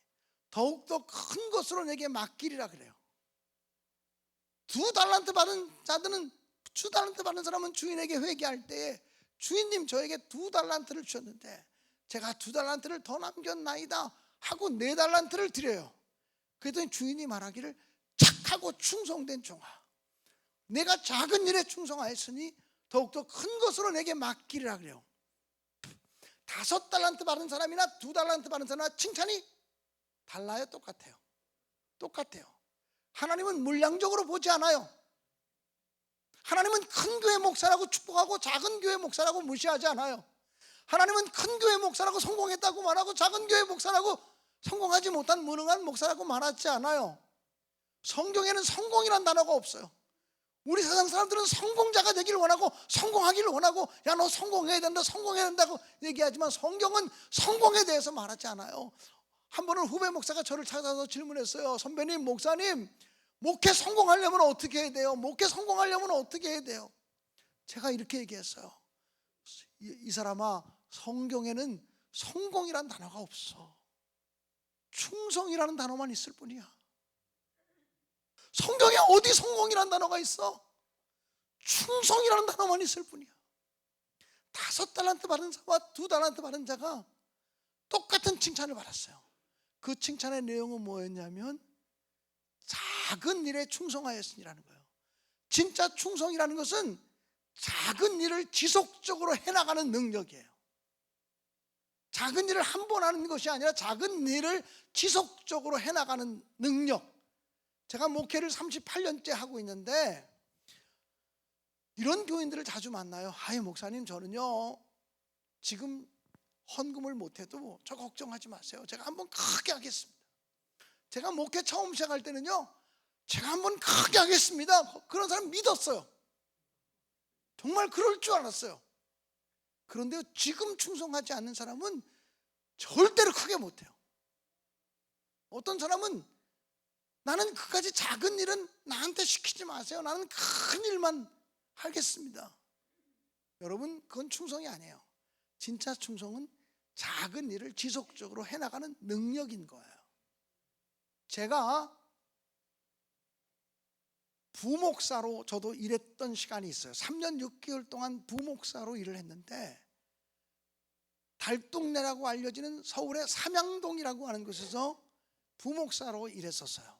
Speaker 2: 더욱더 큰 것으로 내게 맡기리라 그래요. 2달란트 받은 자들은, 2달란트 받은 사람은 주인에게 회개할 때에 주인님 저에게 2달란트를 주셨는데 제가 2달란트를 더 남겼나이다 하고 4달란트를 드려요. 그랬더니 주인이 말하기를 착하고 충성된 종아, 내가 작은 일에 충성하였으니 더욱더 큰 것으로 내게 맡기리라 그래요. 5달란트 받은 사람이나 2달란트 받은 사람이나 칭찬이 달라요? 똑같아요? 똑같아요. 하나님은 물량적으로 보지 않아요. 하나님은 큰 교회 목사라고 축복하고 작은 교회 목사라고 무시하지 않아요. 하나님은 큰 교회 목사라고 성공했다고 말하고 작은 교회 목사라고 성공하지 못한 무능한 목사라고 말하지 않아요. 성경에는 성공이라는 단어가 없어요. 우리 세상 사람들은 성공자가 되기를 원하고 성공하기를 원하고 야 너 성공해야 된다, 성공해야 된다고 얘기하지만 성경은 성공에 대해서 말하지 않아요. 한 번은 후배 목사가 저를 찾아서 질문했어요. 선배님, 목사님, 목회 성공하려면 어떻게 해야 돼요? 목회 성공하려면 어떻게 해야 돼요? 제가 이렇게 얘기했어요. 이 사람아, 성경에는 성공이란 단어가 없어. 충성이라는 단어만 있을 뿐이야. 성경에 어디 성공이란 단어가 있어? 충성이라는 단어만 있을 뿐이야. 5달란트 받은 자와 2달란트 받은 자가 똑같은 칭찬을 받았어요. 그 칭찬의 내용은 뭐였냐면 작은 일에 충성하였으니라는 거예요. 진짜 충성이라는 것은 작은 일을 지속적으로 해나가는 능력이에요. 작은 일을 한 번 하는 것이 아니라 작은 일을 지속적으로 해나가는 능력. 제가 목회를 38년째 하고 있는데 이런 교인들을 자주 만나요. 아이 목사님, 저는요 지금 헌금을 못해도 저 걱정하지 마세요. 제가 한번 크게 하겠습니다. 제가 목회 처음 시작할 때는요, 제가 한번 크게 하겠습니다. 그런 사람 믿었어요. 정말 그럴 줄 알았어요. 그런데 지금 충성하지 않는 사람은 절대로 크게 못해요. 어떤 사람은 나는 그까지 작은 일은 나한테 시키지 마세요. 나는 큰 일만 하겠습니다. 여러분, 그건 충성이 아니에요. 진짜 충성은 작은 일을 지속적으로 해나가는 능력인 거예요. 제가 부목사로 저도 일했던 시간이 있어요. 3년 6개월 동안 부목사로 일을 했는데 달동네라고 알려지는 서울의 삼양동이라고 하는 곳에서 부목사로 일했었어요.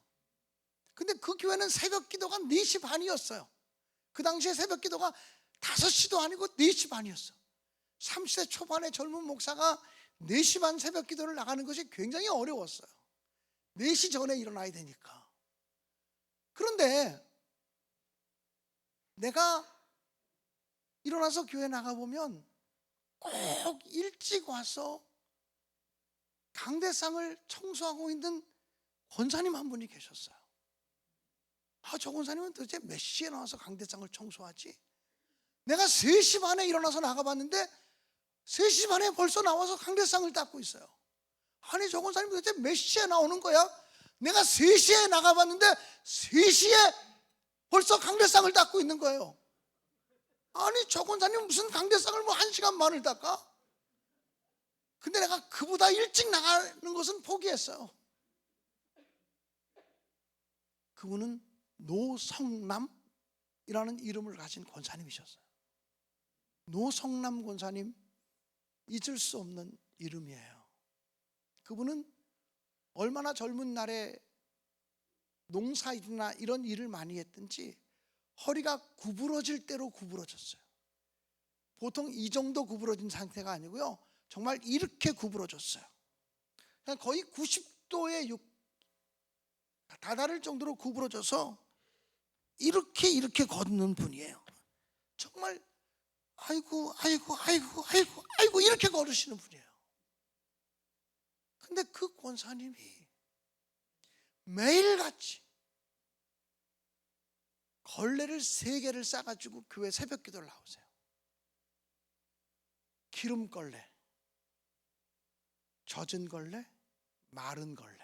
Speaker 2: 근데 그 교회는 새벽 기도가 4시 반이었어요. 그 당시에 새벽 기도가 5시도 아니고 4시 반이었어. 30대 초반의 젊은 목사가 4시 반 새벽 기도를 나가는 것이 굉장히 어려웠어요. 4시 전에 일어나야 되니까. 그런데 내가 일어나서 교회 나가보면 꼭 일찍 와서 강대상을 청소하고 있는 권사님 한 분이 계셨어요. 저 권사님은 도대체 몇 시에 나와서 강대상을 청소하지? 내가 3시 반에 일어나서 나가봤는데 3시 반에 벌써 나와서 강대상을 닦고 있어요. 아니, 저 권사님 도대체 몇 시에 나오는 거야? 내가 3시에 나가봤는데 3시에 벌써 강대상을 닦고 있는 거예요. 아니, 저 권사님 무슨 강대상을 뭐 1시간 반을 닦아? 근데 내가 그보다 일찍 나가는 것은 포기했어요. 그분은 노성남이라는 이름을 가진 권사님이셨어요. 노성남 권사님, 잊을 수 없는 이름이에요. 그분은 얼마나 젊은 날에 농사일이나 이런 일을 많이 했든지 허리가 구부러질 대로 구부러졌어요. 보통 이 정도 구부러진 상태가 아니고요, 정말 이렇게 구부러졌어요. 거의 90도에 다다를 정도로 구부러져서 이렇게 걷는 분이에요. 정말 아이고 이렇게 걸으시는 분이에요. 근데 그 권사님이 매일같이 걸레를 3개를 싸가지고 교회 새벽 기도를 나오세요. 기름 걸레, 젖은 걸레, 마른 걸레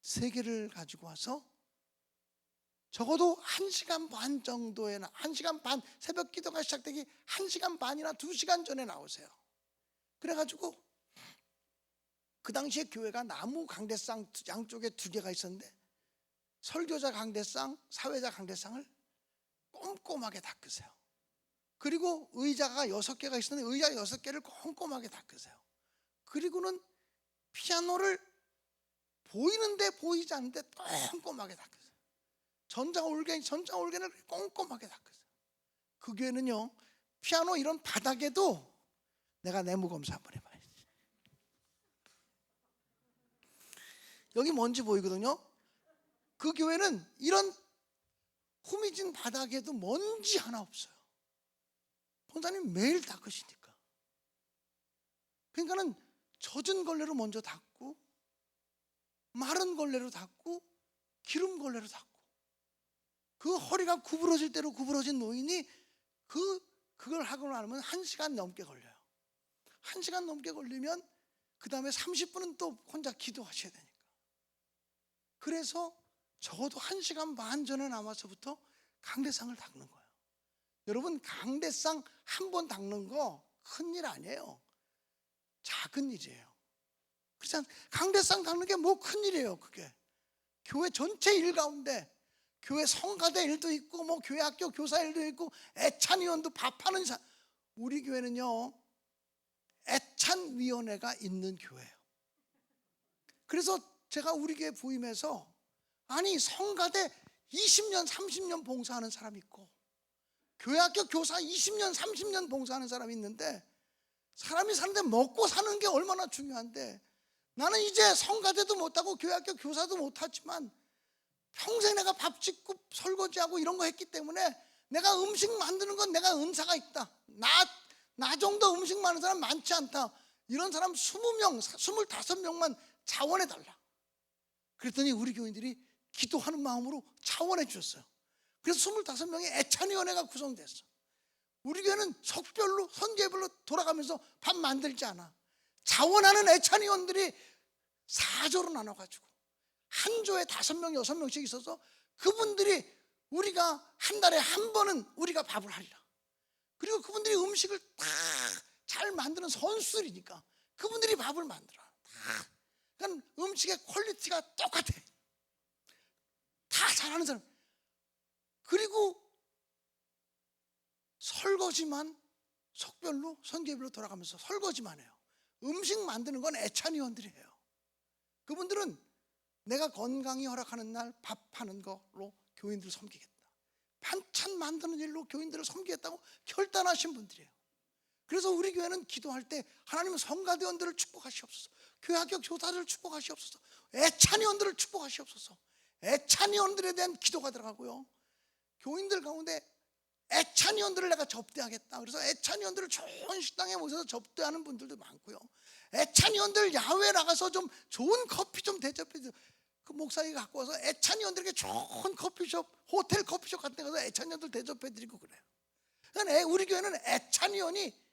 Speaker 2: 3개를 가지고 와서 적어도 1시간 반 정도에 1시간 반, 새벽 기도가 시작되기 1시간 반이나 2시간 전에 나오세요. 그래가지고 그 당시에 교회가 나무 강대상 양쪽에 2개가 있었는데 설교자 강대상, 사회자 강대상을 꼼꼼하게 닦으세요. 그리고 의자가 6개가 있었는데 의자 6개를 꼼꼼하게 닦으세요. 그리고는 피아노를 보이는데 보이지 않는데 꼼꼼하게 닦으세요. 전자올개를 꼼꼼하게 닦으세요. 그 교회는요, 피아노 이런 바닥에도 내가 내무 검사 한번 해봐야지. 여기 먼지 보이거든요. 그 교회는 이런 후미진 바닥에도 먼지 하나 없어요. 권사님 매일 닦으시니까. 그러니까는 젖은 걸레로 먼저 닦고, 마른 걸레로 닦고, 기름 걸레로 닦고, 그 허리가 구부러질 대로 구부러진 노인이 그걸 하고 나면 1시간 넘게 걸려요. 1시간 넘게 걸리면 그 다음에 30분은 또 혼자 기도하셔야 되니까. 그래서 적어도 1시간 반 전에 나와서부터 강대상을 닦는 거예요. 여러분, 강대상 한 번 닦는 거 큰일 아니에요. 작은 일이에요. 그래서 강대상 닦는 게 뭐 큰일이에요. 그게 교회 전체 일 가운데 교회 성가대 일도 있고 뭐 교회 학교 교사 일도 있고 애찬위원도 밥하는 우리 교회는요 애찬위원회가 있는 교회예요. 그래서 제가 우리 교회 부임해서 아니 성가대 20년 30년 봉사하는 사람이 있고 교회 학교 교사 20년 30년 봉사하는 사람이 있는데 사람이 사는데 먹고 사는 게 얼마나 중요한데 나는 이제 성가대도 못하고 교회 학교 교사도 못하지만 평생 내가 밥 짓고 설거지하고 이런 거 했기 때문에 내가 음식 만드는 건 내가 은사가 있다. 나 정도 음식 많은 사람 많지 않다. 이런 사람 20명, 25명만 자원해달라. 그랬더니 우리 교인들이 기도하는 마음으로 자원해 주셨어요. 그래서 25명의 애찬위원회가 구성됐어. 우리 교회는 석별로 선교별로 돌아가면서 밥 만들지 않아. 자원하는 애찬위원들이 4조로 나눠가지고 한 조에 5명, 6명씩 있어서 그분들이 우리가 한 달에 한 번은 우리가 밥을 하리라. 그리고 그분들이 음식을 다 잘 만드는 선수들이니까 그분들이 밥을 만들어. 그러니까 음식의 퀄리티가 똑같아. 다 잘하는 사람. 그리고 설거지만 석별로 선교별로 돌아가면서 설거지만 해요. 음식 만드는 건 애찬위원들이 해요. 그분들은 내가 건강히 허락하는 날 밥하는 거로 교인들을 섬기겠다. 반찬 만드는 일로 교인들을 섬기겠다고 결단하신 분들이에요. 그래서 우리 교회는 기도할 때 하나님은 성가대원들을 축복하시옵소서, 교회 학교 교사들을 축복하시옵소서, 애찬위원들을 축복하시옵소서. 애찬위원들에 대한 기도가 들어가고요, 교인들 가운데 애찬위원들을 내가 접대하겠다. 그래서 애찬위원들을 좋은 식당에 모셔서 접대하는 분들도 많고요, 애찬위원들 야외 나가서 좀 좋은 커피 좀 대접해서 그 목사님이 갖고 와서 애찬위원들에게 좋은 커피숍, 호텔 커피숍 같은 데 가서 애찬위원들 대접해드리고 그래요. 그러니까 우리 교회는 애찬위원이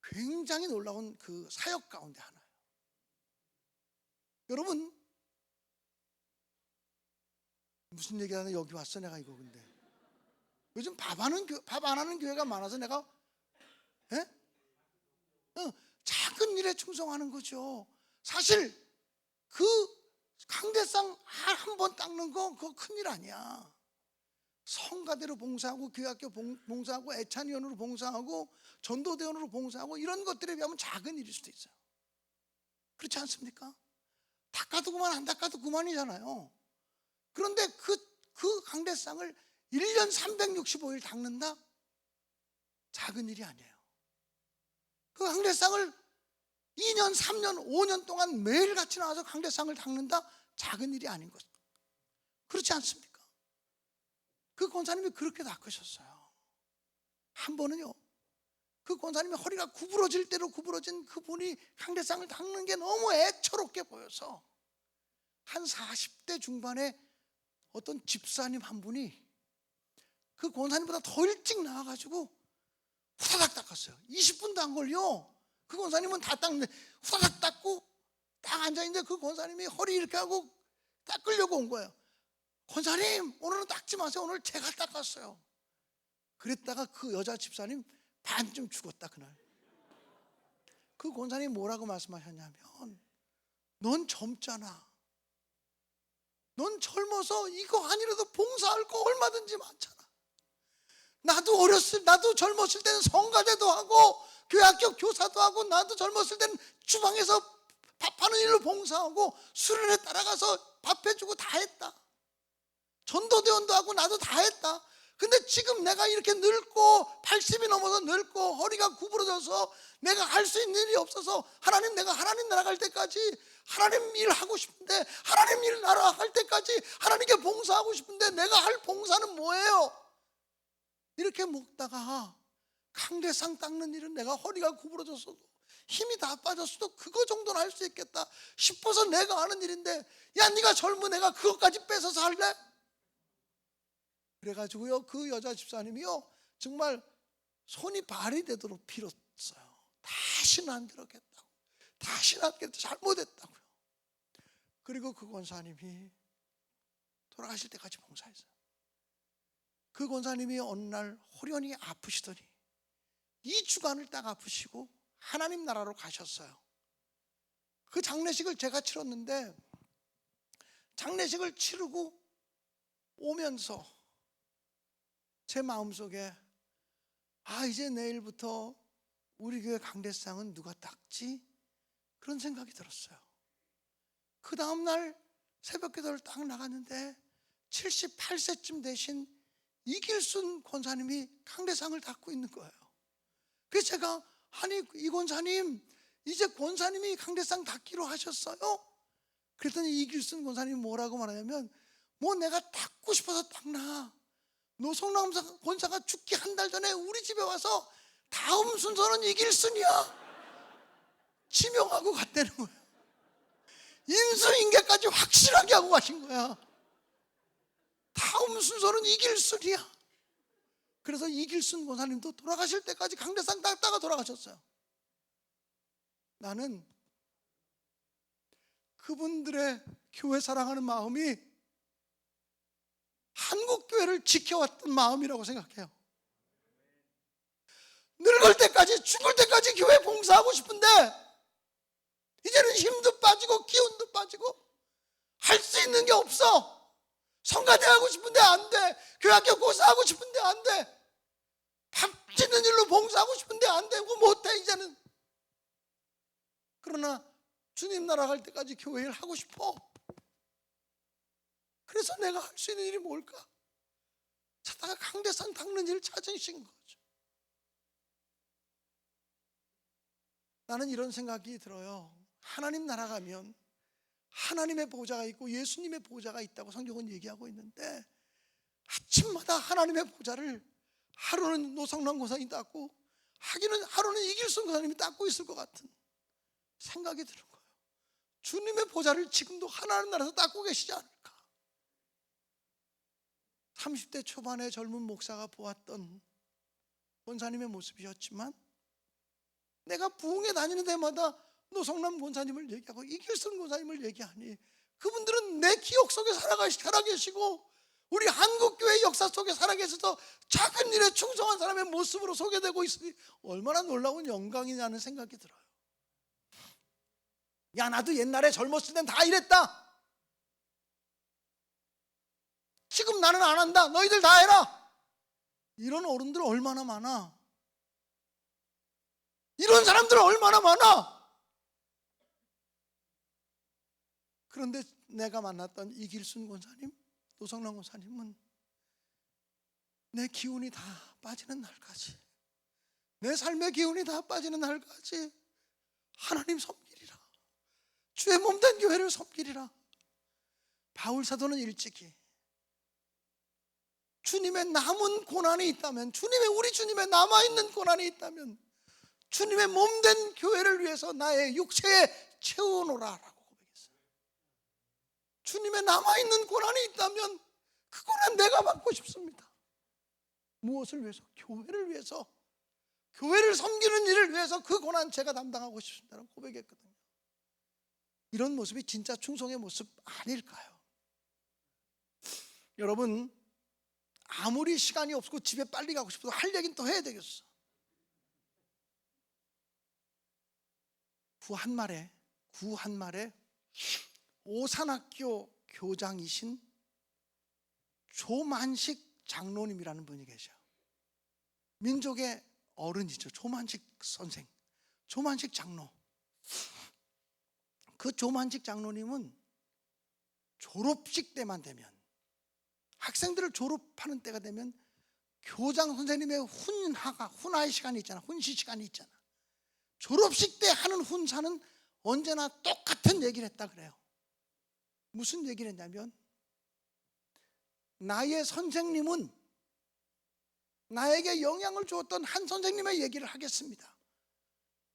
Speaker 2: 굉장히 놀라운 그 사역 가운데 하나예요. 여러분, 무슨 얘기하는 여기 왔어 내가 이거. 근데 요즘 밥 안 하는 교회가 많아서 내가 작은 일에 충성하는 거죠. 사실 그 강대상 한 번 닦는 거 그거 큰일 아니야. 성가대로 봉사하고 교회학교 봉사하고 애찬위원으로 봉사하고 전도대원으로 봉사하고 이런 것들에 비하면 작은 일일 수도 있어요. 그렇지 않습니까? 닦아도 그만 안 닦아도 그만이잖아요. 그런데 그 강대상을 1년 365일 닦는다? 작은 일이 아니에요. 그 강대상을 2년, 3년, 5년 동안 매일같이 나와서 강대상을 닦는다? 작은 일이 아닌 것. 그렇지 않습니까? 그 권사님이 그렇게 닦으셨어요. 한 번은요, 그 권사님이 허리가 구부러질 대로 구부러진 그분이 강대상을 닦는 게 너무 애처롭게 보여서 한 40대 중반에 어떤 집사님 한 분이 그 권사님보다 더 일찍 나와가지고 후다닥 닦았어요. 20분도 안 걸려. 그 권사님은 다 닦는데 후다닥 닦고 딱 앉아있는데 그 권사님이 허리 이렇게 하고 닦으려고 온 거예요. 권사님, 오늘은 닦지 마세요. 오늘 제가 닦았어요. 그랬다가 그 여자 집사님 반쯤 죽었다 그날. 그 권사님이 뭐라고 말씀하셨냐면, 넌 젊잖아. 넌 젊어서 이거 아니라도 봉사할 거 얼마든지 많잖아. 나도 젊었을 때는 성가대도 하고 교회학교 교사도 하고, 나도 젊었을 때는 주방에서 밥하는 일로 봉사하고 수련회 따라가서 밥해주고 다 했다. 전도대원도 하고 나도 다 했다. 근데 지금 내가 이렇게 늙고 80이 넘어서 늙고 허리가 구부러져서 내가 할 수 있는 일이 없어서 내가 하나님 나라 갈 때까지 하나님 일 하고 싶은데, 하나님 일 나라 할 때까지 하나님께 봉사하고 싶은데 내가 할 봉사는 뭐예요? 이렇게 먹다가 강대상 닦는 일은 내가 허리가 구부러졌어도 힘이 다 빠졌어도 그거 정도는 할 수 있겠다 싶어서 내가 하는 일인데, 야, 네가 젊은 애가 그것까지 뺏어서 할래? 그래가지고요, 그 여자 집사님이요, 정말 손이 발이 되도록 빌었어요. 다시는 안 그러겠다고, 다시는 안 그러겠다고, 잘못했다고요. 그리고 그 권사님이 돌아가실 때까지 봉사했어요. 그 권사님이 어느 날 호련히 아프시더니 2주간을 딱 아프시고 하나님 나라로 가셨어요. 그 장례식을 제가 치렀는데, 장례식을 치르고 오면서 제 마음속에 이제 내일부터 우리 교회 강대상은 누가 닦지? 그런 생각이 들었어요. 그 다음날 새벽 기도를 딱 나갔는데 78세쯤 되신 이길순 권사님이 강대상을 닦고 있는 거예요. 그래서 제가 아니 이 권사님 이제 권사님이 강대상 닦기로 하셨어요? 그랬더니 이길순 권사님이 뭐라고 말하냐면 뭐 내가 닦고 싶어서 닦나, 노성남 권사가 죽기 한 달 전에 우리 집에 와서 다음 순서는 이길순이야 지명하고 갔다는 거예요. 인수인계까지 확실하게 하고 가신 거야. 다음 순서는 이길순이야. 그래서 이길순 권사님도 돌아가실 때까지 강대상 닦다가 돌아가셨어요. 나는 그분들의 교회 사랑하는 마음이 한국교회를 지켜왔던 마음이라고 생각해요. 늙을 때까지 죽을 때까지 교회 봉사하고 싶은데 이제는 힘도 빠지고 기운도 빠지고 할 수 있는 게 없어. 성가대 하고 싶은데 안 돼. 교회학교 고사하고 싶은데 안 돼. 밥 짓는 일로 봉사하고 싶은데 안 되고 못해 이제는. 그러나 주님 나라 갈 때까지 교회 일 하고 싶어. 그래서 내가 할 수 있는 일이 뭘까? 찾다가 강대상 닦는 일을 찾으신 거죠. 나는 이런 생각이 들어요. 하나님 나라 가면 하나님의 보좌가 있고 예수님의 보좌가 있다고 성경은 얘기하고 있는데 아침마다 하나님의 보좌를 하루는 노성남 권사님이 닦고 하루는 이길순 권사님이 닦고 있을 것 같은 생각이 드는 거예요. 주님의 보좌를 지금도 하나님 나라에서 닦고 계시지 않을까. 30대 초반의 젊은 목사가 보았던 권사님의 모습이었지만 내가 부흥회 다니는 데마다 노성남 권사님을 얘기하고 이길순 권사님을 얘기하니 그분들은 내 기억 속에 살아계시고 우리 한국교회 역사 속에 살아계셔서 작은 일에 충성한 사람의 모습으로 소개되고 있으니 얼마나 놀라운 영광이냐는 생각이 들어요. 야, 나도 옛날에 젊었을 땐 다 이랬다. 지금 나는 안 한다. 너희들 다 해라. 이런 어른들 얼마나 많아. 이런 사람들 얼마나 많아. 그런데 내가 만났던 이길순 권사님, 노성남 권사님은 내 기운이 다 빠지는 날까지, 내 삶의 기운이 다 빠지는 날까지 하나님 섬기리라, 주의 몸된 교회를 섬기리라. 바울 사도는 일찍이 주님의 남은 고난이 있다면, 우리 주님의 남아있는 고난이 있다면 주님의 몸된 교회를 위해서 나의 육체에 채워놓으라 라고 고백했어요. 주님의 남아있는 고난이 있다면 그 고난 내가 받고 싶습니다. 무엇을 위해서? 교회를 위해서, 교회를 섬기는 일을 위해서 그 고난 제가 담당하고 싶습니다라고 고백했거든요. 이런 모습이 진짜 충성의 모습 아닐까요? 여러분, 아무리 시간이 없고 집에 빨리 가고 싶어도 할 얘기는 또 해야 되겠어. 구한말에 오산학교 교장이신 조만식 장로님이라는 분이 계셔요. 민족의 어른이죠. 조만식 선생, 조만식 장로. 그 조만식 장로님은 졸업식 때만 되면, 학생들을 졸업하는 때가 되면 교장 선생님의 훈화의 시간이 있잖아. 훈시 시간이 있잖아. 졸업식 때 하는 훈사는 언제나 똑같은 얘기를 했다 그래요. 무슨 얘기를 했냐면, 나의 선생님은, 나에게 영향을 주었던 한 선생님의 얘기를 하겠습니다.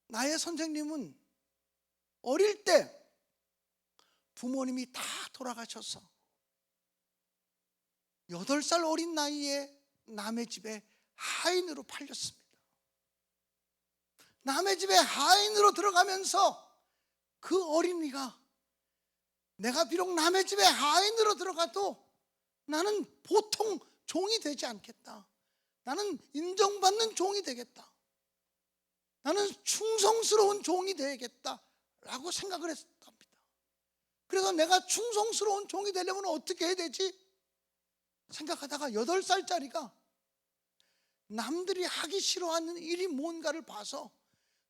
Speaker 2: 나의 선생님은 어릴 때 부모님이 다 돌아가셔서 8살 어린 나이에 남의 집에 하인으로 팔렸습니다. 남의 집에 하인으로 들어가면서 그 어린이가, 내가 비록 남의 집에 하인으로 들어가도 나는 보통 종이 되지 않겠다. 나는 인정받는 종이 되겠다. 나는 충성스러운 종이 되겠다라고 생각을 했답니다. 그래서 내가 충성스러운 종이 되려면 어떻게 해야 되지? 생각하다가 8살짜리가 남들이 하기 싫어하는 일이 뭔가를 봐서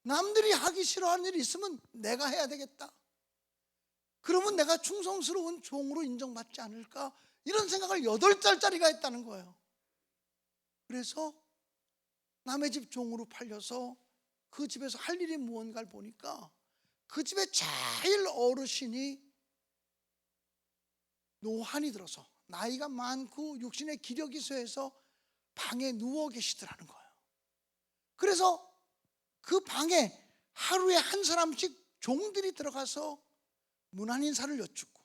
Speaker 2: 남들이 하기 싫어하는 일이 있으면 내가 해야 되겠다. 그러면 내가 충성스러운 종으로 인정받지 않을까? 이런 생각을 8살짜리가 했다는 거예요. 그래서 남의 집 종으로 팔려서 그 집에서 할 일이 무언가를 보니까 그 집의 제일 어르신이 노환이 들어서 나이가 많고 육신의 기력이 쇠해서 방에 누워 계시더라는 거예요. 그래서 그 방에 하루에 한 사람씩 종들이 들어가서 문안 인사를 여쭙고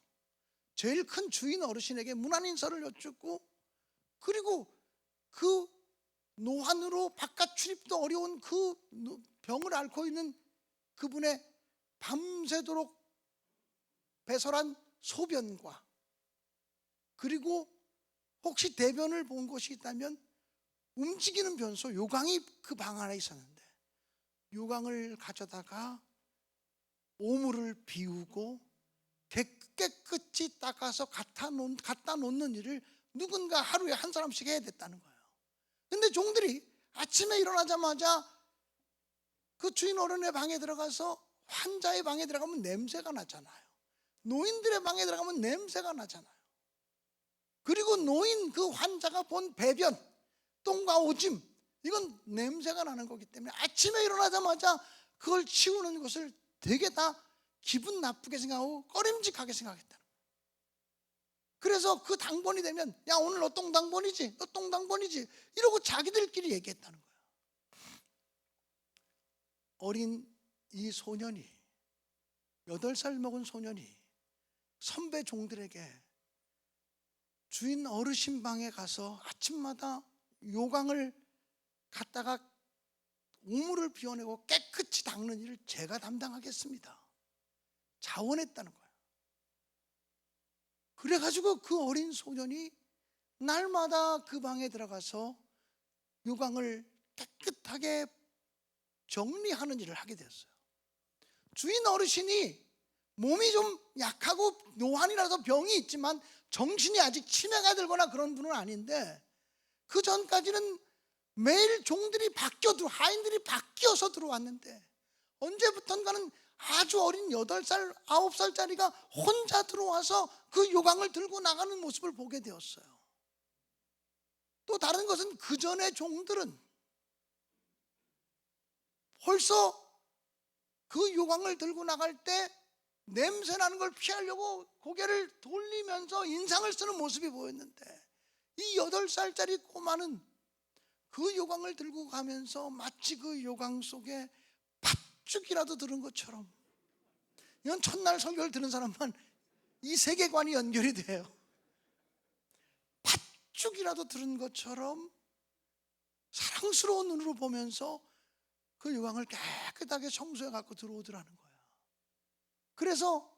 Speaker 2: 제일 큰 주인 어르신에게 문안 인사를 여쭙고 그리고 그 노환으로 바깥 출입도 어려운 그 병을 앓고 있는 그분의 밤새도록 배설한 소변과 그리고 혹시 대변을 본 곳이 있다면 움직이는 변소 요강이 그 방 안에 있었는데 요강을 가져다가 오물을 비우고 깨끗이 닦아서 갖다 놓는 일을 누군가 하루에 한 사람씩 해야 됐다는 거예요. 근데 종들이 아침에 일어나자마자 그 주인 어른의 방에 들어가서 환자의 방에 들어가면 냄새가 나잖아요. 노인들의 방에 들어가면 냄새가 나잖아요. 그리고 노인 그 환자가 본 배변, 똥과 오줌, 이건 냄새가 나는 거기 때문에 아침에 일어나자마자 그걸 치우는 것을 되게 다 기분 나쁘게 생각하고 꺼림직하게 생각했다는 거예요. 그래서 그 당번이 되면 야 오늘 너 똥당번이지, 너 똥당번이지 이러고 자기들끼리 얘기했다는 거예요. 어린 이 소년이 8살 먹은 소년이 선배 종들에게 주인 어르신 방에 가서 아침마다 요강을 갖다가 우물을 비워내고 깨끗이 닦는 일을 제가 담당하겠습니다 자원했다는 거예요. 그래가지고 그 어린 소년이 날마다 그 방에 들어가서 요강을 깨끗하게 정리하는 일을 하게 되었어요. 주인 어르신이 몸이 좀 약하고 노환이라서 병이 있지만 정신이 아직 치매가 들거나 그런 분은 아닌데 그 전까지는 매일 종들이 하인들이 바뀌어서 들어왔는데 언제부턴가는 아주 어린 8살, 9살짜리가 혼자 들어와서 그 요강을 들고 나가는 모습을 보게 되었어요. 또 다른 것은 그 전에 종들은 벌써 그 요강을 들고 나갈 때 냄새 나는 걸 피하려고 고개를 돌리면서 인상을 쓰는 모습이 보였는데 이 8살짜리 꼬마는 그 요강을 들고 가면서 마치 그 요강 속에 팥죽이라도 들은 것처럼, 이건 첫날 설교를 들은 사람만 이 세계관이 연결이 돼요. 팥죽이라도 들은 것처럼 사랑스러운 눈으로 보면서 그 요강을 깨끗하게 청소해 갖고 들어오더라는 거야. 그래서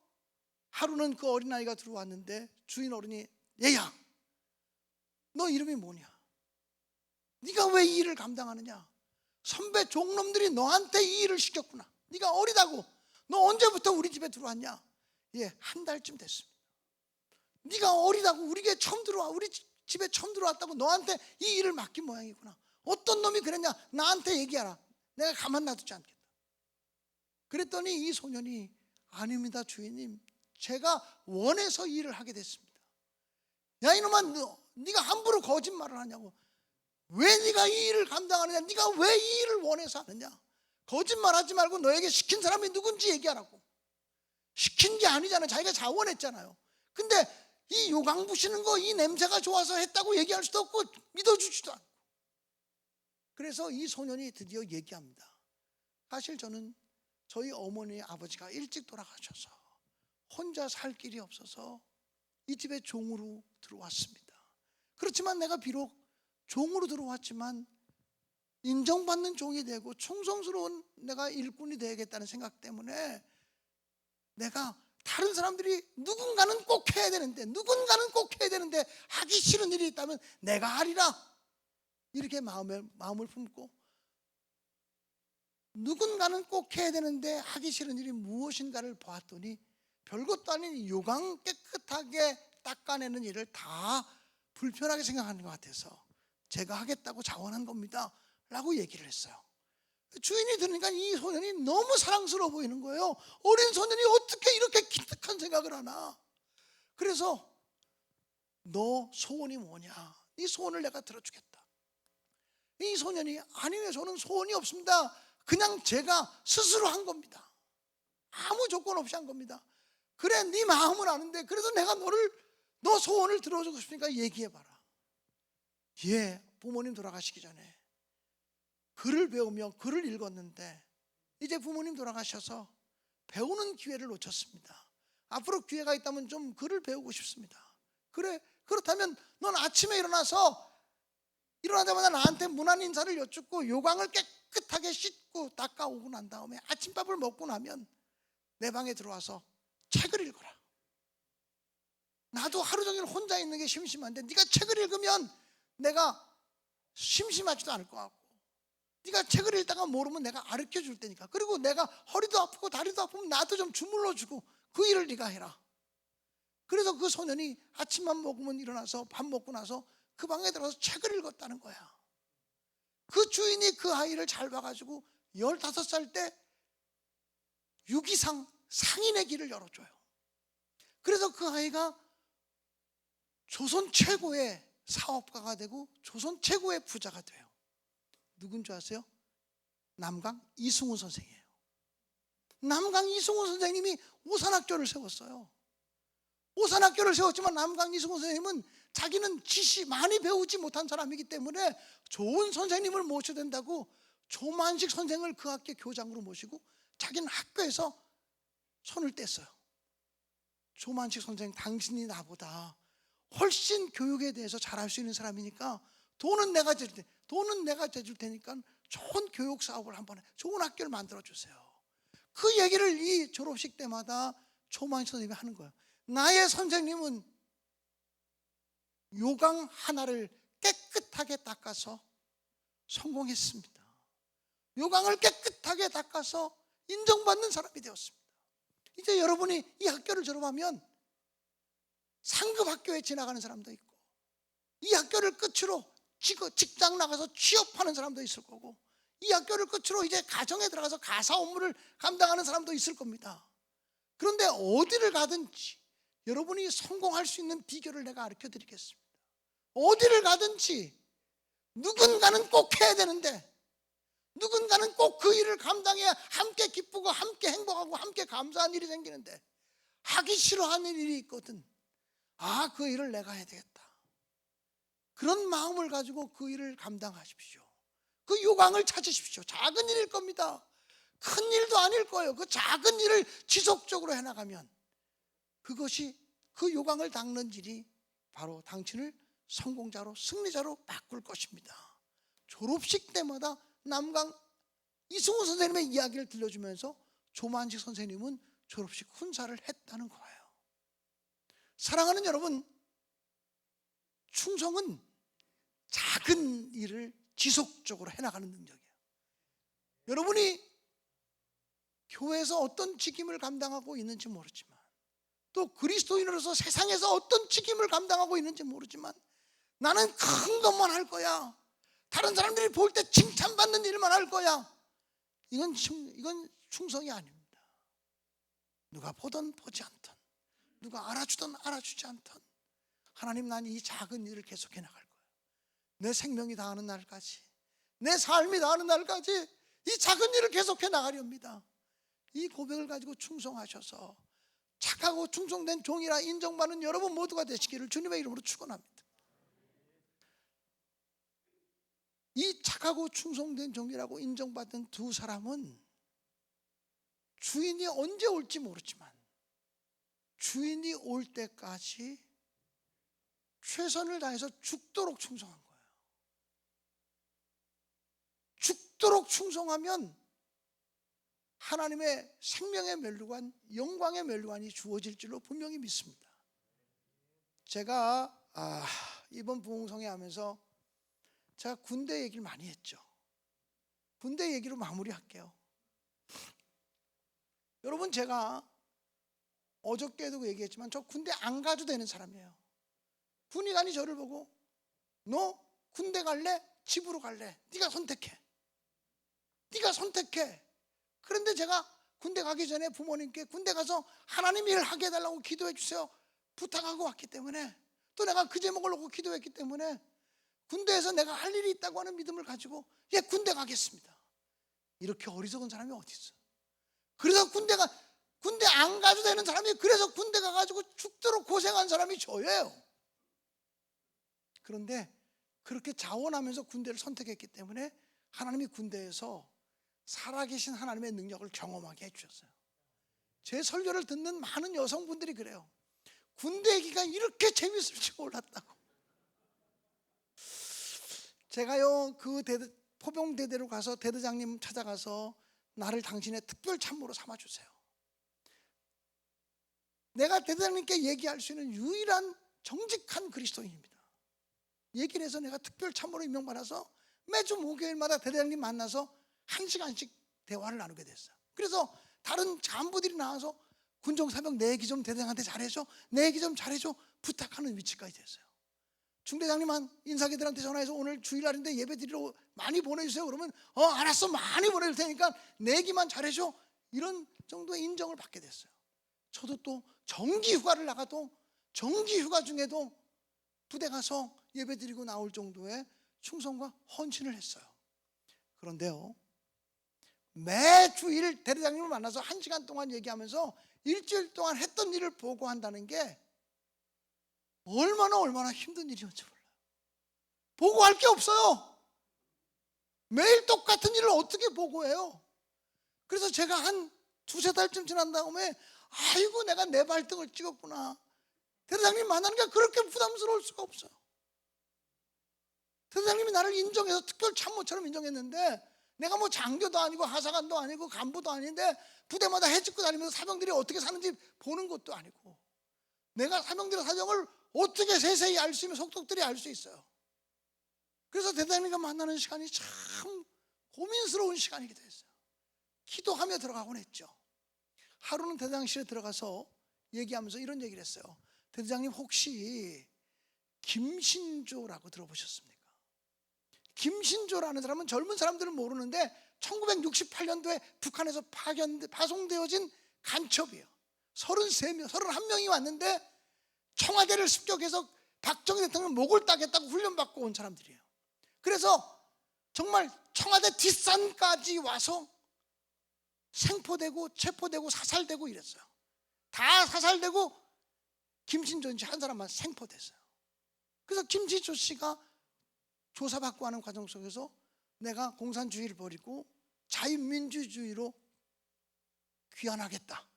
Speaker 2: 하루는 그 어린아이가 들어왔는데 주인 어른이 얘야 너 이름이 뭐냐? 네가 왜 이 일을 감당하느냐? 선배 종놈들이 너한테 이 일을 시켰구나. 네가 어리다고. 너 언제부터 우리 집에 들어왔냐? 예, 한 달쯤 됐습니다. 네가 어리다고 우리 집에 처음 들어왔다고 너한테 이 일을 맡긴 모양이구나. 어떤 놈이 그랬냐? 나한테 얘기하라. 내가 가만 놔두지 않겠다. 그랬더니 이 소년이 아닙니다 주인님, 제가 원해서 이 일을 하게 됐습니다. 야 이놈아, 네가 함부로 거짓말을 하냐고. 왜 네가 이 일을 감당하느냐? 네가 왜 이 일을 원해서 하느냐? 거짓말하지 말고 너에게 시킨 사람이 누군지 얘기하라고. 시킨 게 아니잖아요. 자기가 자원했잖아요. 근데 이 요강 부시는 거 이 냄새가 좋아서 했다고 얘기할 수도 없고 믿어주지도 않고. 그래서 이 소년이 드디어 얘기합니다. 사실 저는 저희 어머니 아버지가 일찍 돌아가셔서 혼자 살 길이 없어서 이 집에 종으로 들어왔습니다. 그렇지만 내가 비록 종으로 들어왔지만 인정받는 종이 되고 충성스러운 내가 일꾼이 되겠다는 생각 때문에 내가 다른 사람들이 누군가는 꼭 해야 되는데 하기 싫은 일이 있다면 내가 하리라, 이렇게 마음을 품고 누군가는 꼭 해야 되는데 하기 싫은 일이 무엇인가를 보았더니 별것도 아닌 요강 깨끗하게 닦아내는 일을 다 불편하게 생각하는 것 같아서 제가 하겠다고 자원한 겁니다 라고 얘기를 했어요. 주인이 들으니까 이 소년이 너무 사랑스러워 보이는 거예요. 어린 소년이 어떻게 이렇게 기특한 생각을 하나. 그래서 너 소원이 뭐냐? 이 소원을 내가 들어주겠다. 이 소년이 아니요, 저는 소원이 없습니다. 그냥 제가 스스로 한 겁니다. 아무 조건 없이 한 겁니다. 그래, 네 마음은 아는데 그래도 내가 너 소원을 들어주고 싶으니까 얘기해봐라. 예, 부모님 돌아가시기 전에 글을 배우며 글을 읽었는데 이제 부모님 돌아가셔서 배우는 기회를 놓쳤습니다. 앞으로 기회가 있다면 좀 글을 배우고 싶습니다. 그래, 그렇다면 넌 아침에 일어나자마자 나한테 문안 인사를 여쭙고 요강을 깨끗하게 씻고 닦아오고 난 다음에 아침밥을 먹고 나면 내 방에 들어와서 책을 읽어라. 나도 하루 종일 혼자 있는 게 심심한데 네가 책을 읽으면 내가 심심하지도 않을 것 같고, 네가 책을 읽다가 모르면 내가 가르쳐 줄 테니까, 그리고 내가 허리도 아프고 다리도 아프면 나도 좀 주물러 주고 그 일을 네가 해라. 그래서 그 소년이 아침만 먹으면 일어나서 밥 먹고 나서 그 방에 들어가서 책을 읽었다는 거야. 그 주인이 그 아이를 잘 봐가지고 15살 때 유기상 상인의 길을 열어줘요. 그래서 그 아이가 조선 최고의 사업가가 되고 조선 최고의 부자가 돼요. 누군 줄 아세요? 남강 이승훈 선생이에요. 남강 이승훈 선생님이 오산학교를 세웠어요. 오산학교를 세웠지만 남강 이승훈 선생님은 자기는 지시 많이 배우지 못한 사람이기 때문에 좋은 선생님을 모셔야 된다고 조만식 선생을 그 학교 교장으로 모시고 자기는 학교에서 손을 뗐어요. 조만식 선생, 당신이 나보다 훨씬 교육에 대해서 잘할 수 있는 사람이니까 돈은 내가 재줄 테니까 좋은 교육 사업을 한번 해, 좋은 학교를 만들어 주세요. 그 얘기를 이 졸업식 때마다 조만식 선생님이 하는 거예요. 나의 선생님은 요강 하나를 깨끗하게 닦아서 성공했습니다. 요강을 깨끗하게 닦아서 인정받는 사람이 되었습니다. 이제 여러분이 이 학교를 졸업하면 상급 학교에 지나가는 사람도 있고, 이 학교를 끝으로 직장 나가서 취업하는 사람도 있을 거고, 이 학교를 끝으로 이제 가정에 들어가서 가사 업무를 감당하는 사람도 있을 겁니다. 그런데 어디를 가든지 여러분이 성공할 수 있는 비결을 내가 가르쳐 드리겠습니다. 어디를 가든지 누군가는 꼭 해야 되는데, 누군가는 꼭 그 일을 감당해야 함께 기쁘고 함께 행복하고 함께 감사한 일이 생기는데, 하기 싫어하는 일이 있거든. 아, 그 일을 내가 해야 되겠다. 그런 마음을 가지고 그 일을 감당하십시오. 그 요강을 찾으십시오. 작은 일일 겁니다. 큰 일도 아닐 거예요. 그 작은 일을 지속적으로 해나가면 그것이, 그 요강을 닦는 일이 바로 당신을 성공자로, 승리자로 바꿀 것입니다. 졸업식 때마다 남강 이승훈 선생님의 이야기를 들려주면서 조만식 선생님은 졸업식 훈사를 했다는 거예요. 사랑하는 여러분, 충성은 작은 일을 지속적으로 해나가는 능력이에요. 여러분이 교회에서 어떤 직임을 감당하고 있는지 모르지만, 또 그리스도인으로서 세상에서 어떤 직임을 감당하고 있는지 모르지만, 나는 큰 것만 할 거야, 다른 사람들이 볼 때 칭찬받는 일만 할 거야, 이건 충성이 아닙니다. 누가 보든 보지 않든, 누가 알아주든 알아주지 않든, 하나님, 난 이 작은 일을 계속해 나갈 거야. 내 생명이 다하는 날까지, 내 삶이 다하는 날까지 이 작은 일을 계속해 나가렵니다. 이 고백을 가지고 충성하셔서 착하고 충성된 종이라 인정받는 여러분 모두가 되시기를 주님의 이름으로 축원합니다. 이 착하고 충성된 종이라고 인정받은 두 사람은 주인이 언제 올지 모르지만 주인이 올 때까지 최선을 다해서 죽도록 충성한 거예요. 죽도록 충성하면 하나님의 생명의 면류관, 영광의 면류관이 주어질 줄로 분명히 믿습니다. 제가 이번 부흥성회 하면서 제가 군대 얘기를 많이 했죠. 군대 얘기로 마무리할게요. 여러분, 제가 어저께도 얘기했지만 저 군대 안 가도 되는 사람이에요. 군의관이 저를 보고 너 군대 갈래? 집으로 갈래? 네가 선택해. 네가 선택해. 그런데 제가 군대 가기 전에 부모님께 군대 가서 하나님 일 하게 해달라고 기도해 주세요 부탁하고 왔기 때문에, 또 내가 그 제목을 놓고 기도했기 때문에 군대에서 내가 할 일이 있다고 하는 믿음을 가지고 예, 군대 가겠습니다. 이렇게 어리석은 사람이 어디 있어? 그래서 군대 안 가도 되는 사람이, 그래서 군대 가가지고 죽도록 고생한 사람이 저예요. 그런데 그렇게 자원하면서 군대를 선택했기 때문에 하나님이 군대에서 살아계신 하나님의 능력을 경험하게 해주셨어요. 제 설교를 듣는 많은 여성분들이 그래요. 군대 얘기가 이렇게 재밌을 줄 몰랐다고. 제가요 포병대대로 가서 대대장님 찾아가서 나를 당신의 특별 참모로 삼아주세요. 내가 대대장님께 얘기할 수 있는 유일한 정직한 그리스도인입니다. 얘기를 해서 내가 특별 참모로 임명받아서 매주 목요일마다 대대장님 만나서 1시간씩 대화를 나누게 됐어요. 그래서 다른 간부들이 나와서 군종사병 내 얘기 좀 대대장한테 잘해줘, 내 얘기 좀 잘해줘 부탁하는 위치까지 됐어요. 중대장님한 인사기들한테 전화해서 오늘 주일날인데 예배 드리러 많이 보내주세요 그러면 알았어, 많이 보내줄 테니까 내 얘기만 잘해줘, 이런 정도의 인정을 받게 됐어요. 저도 또 정기휴가를 나가도 정기휴가 중에도 부대 가서 예배 드리고 나올 정도의 충성과 헌신을 했어요. 그런데요, 매주일 대대장님을 만나서 1시간 동안 얘기하면서 일주일 동안 했던 일을 보고한다는 게 얼마나 힘든 일이었는지 몰라요. 보고할 게 없어요. 매일 똑같은 일을 어떻게 보고해요? 그래서 제가 한 2-3달쯤 지난 다음에 아이고 내가 내 발등을 찍었구나. 대대장님 만나는 게 그렇게 부담스러울 수가 없어요. 대대장님이 나를 인정해서 특별 참모처럼 인정했는데 내가 뭐 장교도 아니고 하사관도 아니고 간부도 아닌데 부대마다 해집고 다니면서 사병들이 어떻게 사는지 보는 것도 아니고 내가 사병들의 사정을 어떻게 세세히 알 수 있는 속독들이 알 수 있어요. 그래서 대대장님과 만나는 시간이 참 고민스러운 시간이기도 했어요. 기도하며 들어가곤 했죠. 하루는 대대장실에 들어가서 얘기하면서 이런 얘기를 했어요. 대대장님 혹시 김신조라고 들어보셨습니까? 김신조라는 사람은 젊은 사람들은 모르는데 1968년도에 북한에서 파송되어진 간첩이에요. 31명이 왔는데 청와대를 습격해서 박정희 대통령 목을 따겠다고 훈련받고 온 사람들이에요. 그래서 정말 청와대 뒷산까지 와서 생포되고 체포되고 사살되고 이랬어요. 다 사살되고 김신조 씨 한 사람만 생포됐어요. 그래서 김신조 씨가 조사받고 하는 과정 속에서 내가 공산주의를 버리고 자유민주주의로 귀환하겠다.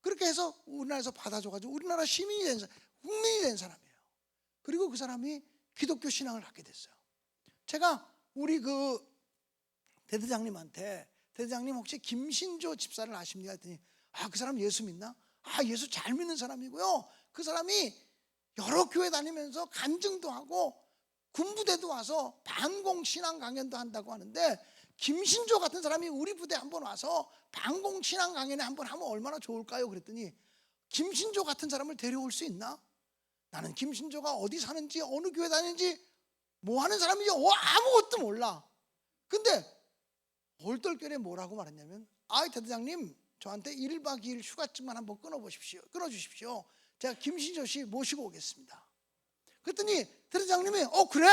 Speaker 2: 그렇게 해서 우리나라에서 받아줘가지고 우리나라 시민이 된 사람, 국민이 된 사람이에요. 그리고 그 사람이 기독교 신앙을 갖게 됐어요. 제가 우리 그 대대장님한테 대대장님 혹시 김신조 집사를 아십니까? 했더니 그 사람 예수 믿나? 예수 잘 믿는 사람이고요. 그 사람이 여러 교회 다니면서 간증도 하고 군부대도 와서 반공신앙 강연도 한다고 하는데 김신조 같은 사람이 우리 부대 한번 와서 반공신앙 강연에 한번 하면 얼마나 좋을까요? 그랬더니 김신조 같은 사람을 데려올 수 있나? 나는 김신조가 어디 사는지 어느 교회 다니는지 뭐 하는 사람인지 아무것도 몰라. 근데 얼떨결에 뭐라고 말했냐면 대대장님 저한테 1박 2일 휴가증만 한번 끊어주십시오. 제가 김신조 씨 모시고 오겠습니다. 그랬더니 대대장님이 그래?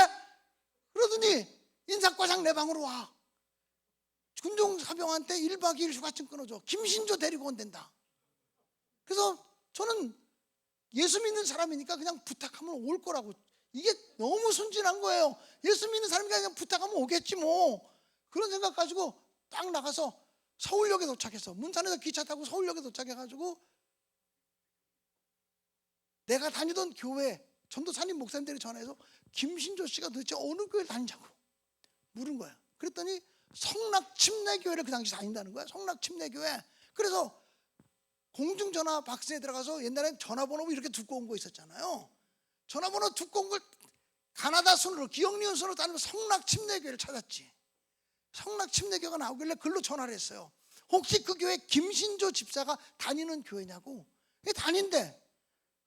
Speaker 2: 그러더니 인사과장 내 방으로 와. 군종사병한테 1박 2일 휴가증 끊어줘. 김신조 데리고 온댄다. 그래서 저는 예수 믿는 사람이니까 그냥 부탁하면 올 거라고, 이게 너무 순진한 거예요. 예수 믿는 사람이니까 그냥 부탁하면 오겠지 뭐, 그런 생각 가지고 딱 나가서 서울역에 도착해서 문산에서 기차 타고 서울역에 도착해가지고 내가 다니던 교회 전도사님 목사님들이 전화해서 김신조 씨가 도대체 어느 교회 다니냐고 물은 거야. 그랬더니 성락침례교회를 그 당시 다닌다는 거야. 성락침례교회. 그래서 공중전화 박스에 들어가서 옛날엔 전화번호 이렇게 두꺼운 거 있었잖아요. 전화번호 두꺼운 걸 가나다 순으로 기억리은 순으로 다니면 성락침례교회를 찾았지. 성락침례교회가 나오길래 글로 전화를 했어요. 혹시 그 교회 김신조 집사가 다니는 교회냐고. 다닌대.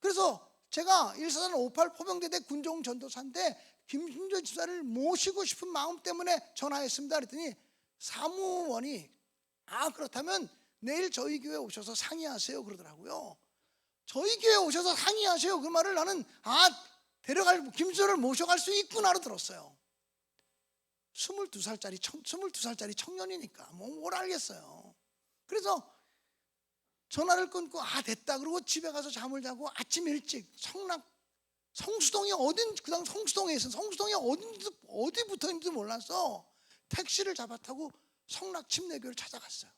Speaker 2: 그래서 제가 14358 포병대대 군종전도사인데 김신조 집사를 모시고 싶은 마음 때문에 전화했습니다. 그랬더니 사무원이 그렇다면 내일 저희 교회 오셔서 상의하세요 그러더라고요. 저희 교회 오셔서 상의하세요. 그 말을 나는 데려갈 김신조를 모셔갈 수 있구나로 들었어요. 22살짜리 청년이니까 뭘 알겠어요. 그래서 전화를 끊고 됐다 그러고 집에 가서 잠을 자고 아침 일찍 성수동이 그다음 성수동에 있어. 성수동이 어디 붙어 있는지 몰라서 택시를 잡아타고 성락 침례교를 찾아갔어요.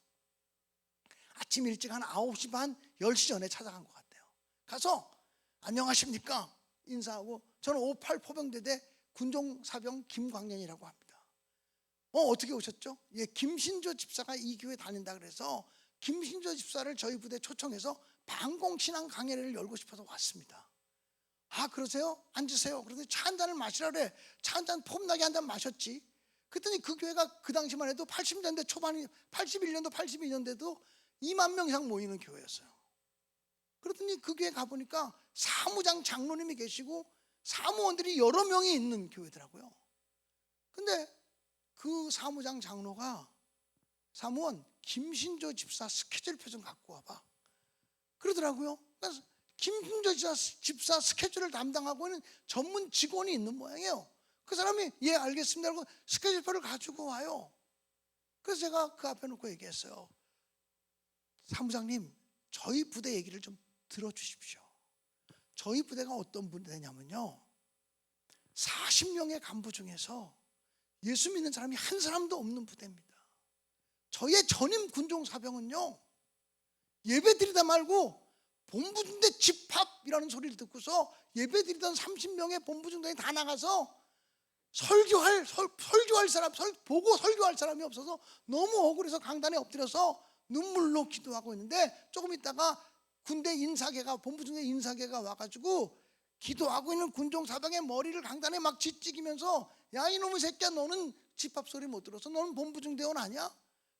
Speaker 2: 아침 일찍 한 9시 반 10시 전에 찾아간 것 같아요. 가서 안녕하십니까 인사하고, 저는 58 포병대대 군종사병 김광년이라고 합니다. 어떻게 오셨죠? 김신조 집사가 이 교회 다닌다 그래서 김신조 집사를 저희 부대에 초청해서 반공신앙 강의를 열고 싶어서 왔습니다. 그러세요? 앉으세요. 그런데 차 한 잔을 마시라 그래. 차 한 잔 폼나게 한 잔 마셨지. 그랬더니 그 교회가 그 당시만 해도 80년대 초반이 81년도 82년대도 2만 명 이상 모이는 교회였어요. 그랬더니 그 교회 가보니까 사무장 장로님이 계시고 사무원들이 여러 명이 있는 교회더라고요. 근데 그 사무장 장로가 사무원 김신조 집사 스케줄표 좀 갖고 와봐 그러더라고요. 그래서 김신조 집사 스케줄을 담당하고 있는 전문 직원이 있는 모양이에요. 그 사람이 알겠습니다 하고 스케줄표를 가지고 와요. 그래서 제가 그 앞에 놓고 얘기했어요. 사무장님, 저희 부대 얘기를 좀 들어주십시오. 저희 부대가 어떤 부대냐면요, 40명의 간부 중에서 예수 믿는 사람이 한 사람도 없는 부대입니다. 저의 전임 군종사병은요, 예배 드리다 말고 본부중대 집합이라는 소리를 듣고서 예배 드리던 30명의 본부중대에 다 나가서 설교할 사람, 보고 설교할 사람이 없어서 너무 억울해서 강단에 엎드려서 눈물로 기도하고 있는데, 조금 있다가 군대 인사계가, 본부중대 인사계가 와가지고 기도하고 있는 군종사병의 머리를 강단에 막 짓찍이면서, 야 이놈의 새끼야, 너는 집합 소리 못 들어서 너는 본부중대원 아니야?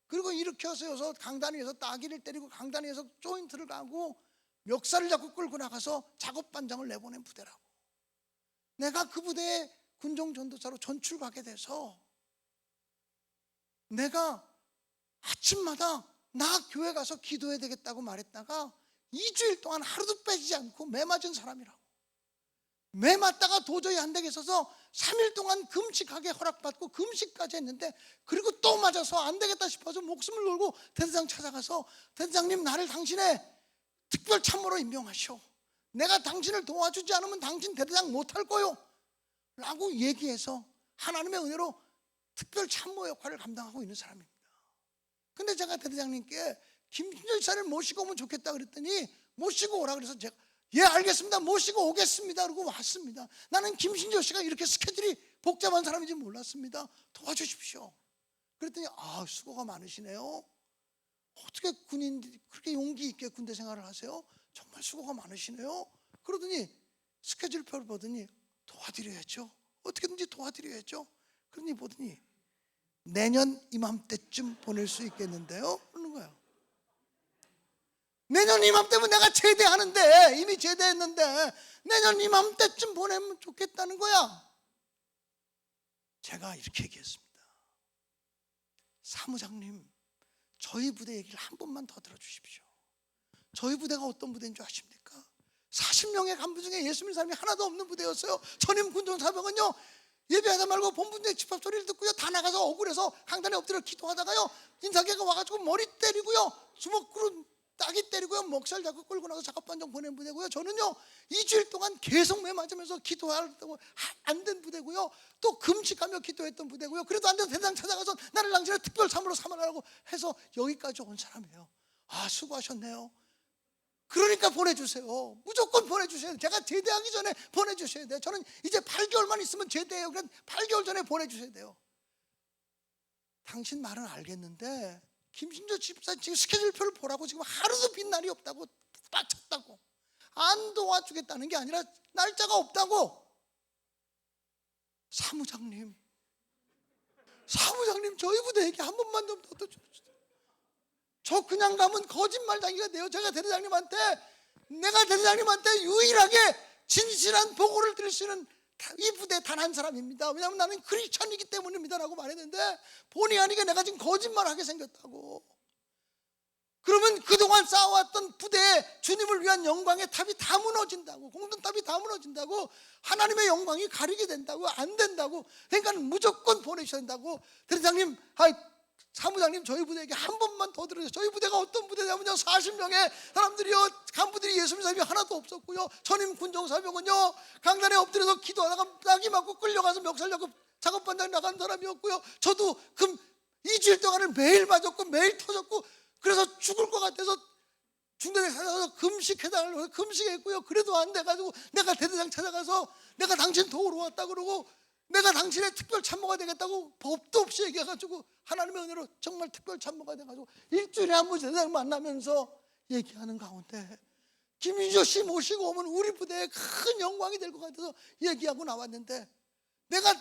Speaker 2: 그리고 이렇게 해서 강단 위에서 따기를 때리고 강단 위에서 조인트를 가고 멱살을 잡고 끌고 나가서 작업반장을 내보낸 부대라고. 내가 그 부대에 군종전도사로 전출 가게 돼서 내가 아침마다 나 교회 가서 기도해야 되겠다고 말했다가 2주일 동안 하루도 빼지지 않고 매 맞은 사람이라고. 매 맞다가 도저히 안 되겠어서 3일 동안 금식하게 허락받고 금식까지 했는데, 그리고 또 맞아서 안 되겠다 싶어서 목숨을 걸고 대대장 찾아가서, 대대장님, 나를 당신의 특별 참모로 임명하시오. 내가 당신을 도와주지 않으면 당신 대대장 못할 거요 라고 얘기해서 하나님의 은혜로 특별 참모 역할을 감당하고 있는 사람입니다. 근데 제가 대대장님께 김신조 집사를 모시고 오면 좋겠다 그랬더니 모시고 오라 그래서 제가 알겠습니다, 모시고 오겠습니다 그러고 왔습니다. 나는 김신조 씨가 이렇게 스케줄이 복잡한 사람인지 몰랐습니다. 도와주십시오. 그랬더니 수고가 많으시네요. 어떻게 군인들이 그렇게 용기 있게 군대 생활을 하세요? 정말 수고가 많으시네요. 그러더니 스케줄표를 보더니 도와드려야죠. 어떻게든지 도와드려야죠. 그러니 보더니 내년 이맘때쯤 보낼 수 있겠는데요? 그러는 거예요. 내년 이맘때면 내가 제대하는데, 이미 제대했는데 내년 이맘때쯤 보내면 좋겠다는 거야. 제가 이렇게 얘기했습니다. 사무장님, 저희 부대 얘기를 한 번만 더 들어주십시오. 저희 부대가 어떤 부대인 줄 아십니까? 40명의 간부 중에 예수 믿는 사람이 하나도 없는 부대였어요. 전임 군종사병은요, 예배하다 말고 본부대 집합 소리를 듣고요, 다 나가서 억울해서 강단에 엎드려 기도하다가요, 인사계가 와가지고 머리 때리고요, 주먹으로 따기 때리고요, 멱살 잡고 끌고 나가서 작업반장 보낸 부대고요. 저는요 2주일 동안 계속 매 맞으면서 기도하려고 안 된 부대고요, 또 금식하며 기도했던 부대고요. 그래도 안 돼서 대장 찾아가서 나를 당신의 특별 참모로 삼아라고 해서 여기까지 온 사람이에요. 수고하셨네요. 그러니까 보내주세요. 무조건 보내주셔야 돼요. 제가 제대하기 전에 보내주셔야 돼요. 저는 이제 8개월만 있으면 제대해요. 그럼 8개월 전에 보내주셔야 돼요. 당신 말은 알겠는데 김신조 집사 지금 스케줄표를 보라고 지금 하루도 빈 날이 없다고 빠쳤다고, 안 도와주겠다는 게 아니라 날짜가 없다고. 사무장님, 저희 부대 얘기 한 번만 좀 더 주세요. 저 그냥 가면 거짓말당이가 돼요. 내가 대대장님한테 유일하게 진실한 보고를 드릴 수 있는 이 부대 단 한 사람입니다. 왜냐하면 나는 크리스천이기 때문입니다라고 말했는데 본의 아니게 내가 지금 거짓말하게 생겼다고. 그러면 그동안 쌓아왔던 부대에 주님을 위한 영광의 탑이 다 무너진다고, 공든탑이 다 무너진다고, 하나님의 영광이 가리게 된다고, 안 된다고. 그러니까 무조건 보내셔야 된다고. 대장님, 사무장님, 저희 부대에게 한 번만 더 들으세요. 저희 부대가 어떤 부대냐면요, 40명의 사람들이요, 간부들이 예수 믿는 사람이 하나도 없었고요, 전임 군종사병은요 강단에 엎드려서 기도하다가 낙이 맞고 끌려가서 멱살잡고 작업반장 나간 사람이었고요, 저도 2주일 동안은 매일 맞았고 매일 터졌고, 그래서 죽을 것 같아서 중대장 찾아가서 금식해달라고 금식했고요. 그래도 안 돼가지고 내가 대대장 찾아가서 내가 당신 도우러 왔다 그러고, 내가 당신의 특별 참모가 되겠다고 법도 없이 얘기해가지고 하나님의 은혜로 정말 특별 참모가 돼가지고 일주일에 한 번 대대장 만나면서 얘기하는 가운데 김인조 씨 모시고 오면 우리 부대에 큰 영광이 될 것 같아서 얘기하고 나왔는데, 내가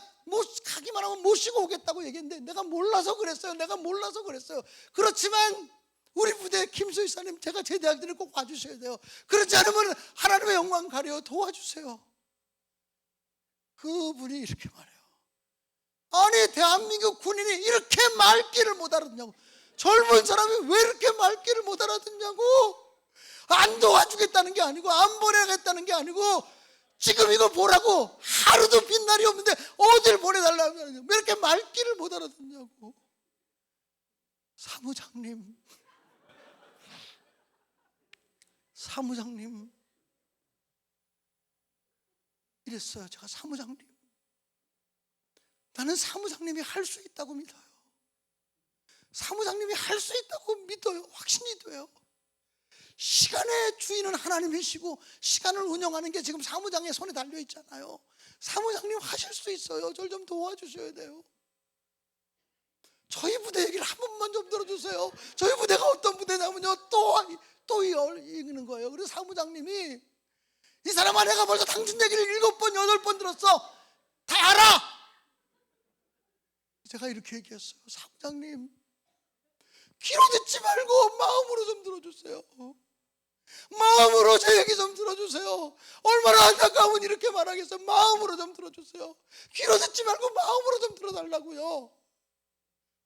Speaker 2: 가기만 하면 모시고 오겠다고 얘기했는데 내가 몰라서 그랬어요. 내가 몰라서 그랬어요. 그렇지만 우리 부대 김수희사님, 제가 제대학들을 꼭 와주셔야 돼요. 그렇지 않으면 하나님의 영광 가려 도와주세요. 그분이 이렇게 말해요. 아니, 대한민국 군인이 이렇게 말귀를 못 알아듣냐고. 젊은 사람이 왜 이렇게 말귀를 못 알아듣냐고. 안 도와주겠다는 게 아니고 안 보내겠다는 게 아니고 지금 이거 보라고 하루도 빛날이 없는데 어딜 보내달라고 하냐고. 왜 이렇게 말귀를 못 알아듣냐고. 사무장님 이랬어요. 제가 사무장님, 나는 사무장님이 할 수 있다고 믿어요. 사무장님이 할 수 있다고 믿어요. 확신이 돼요. 시간의 주인은 하나님이시고 시간을 운영하는 게 지금 사무장의 손에 달려 있잖아요. 사무장님 하실 수 있어요. 저를 좀 도와주셔야 돼요. 저희 부대 얘기를 한 번만 좀 들어주세요. 저희 부대가 어떤 부대냐면요, 또 읽는 거예요. 그래서 사무장님이, 이 사람아, 내가 벌써 당신 얘기를 7번 8번 들었어. 다 알아. 제가 이렇게 얘기했어요. 사무장님, 귀로 듣지 말고 마음으로 좀 들어주세요. 마음으로 제 얘기 좀 들어주세요. 얼마나 안타까우면 이렇게 말하겠어요. 마음으로 좀 들어주세요. 귀로 듣지 말고 마음으로 좀 들어달라고요.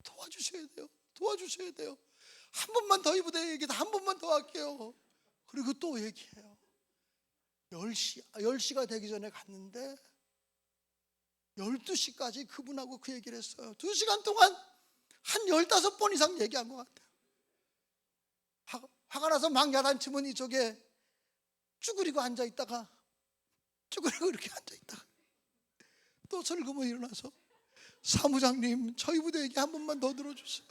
Speaker 2: 도와주셔야 돼요. 도와주셔야 돼요. 한 번만 더 이 부대 얘기 한 번만 더 할게요. 그리고 또 얘기해요. 10시가 되기 전에 갔는데 12시까지 그분하고 그 얘기를 했어요. 2시간 동안 한 15번 이상 얘기한 것 같아요. 화가 나서 막 야단치면 이쪽에 쭈그리고 앉아있다가 쭈그리고 이렇게 앉아있다가 또 슬그머 일어나서, 사무장님, 저희 부대 얘기 한 번만 더 들어주세요.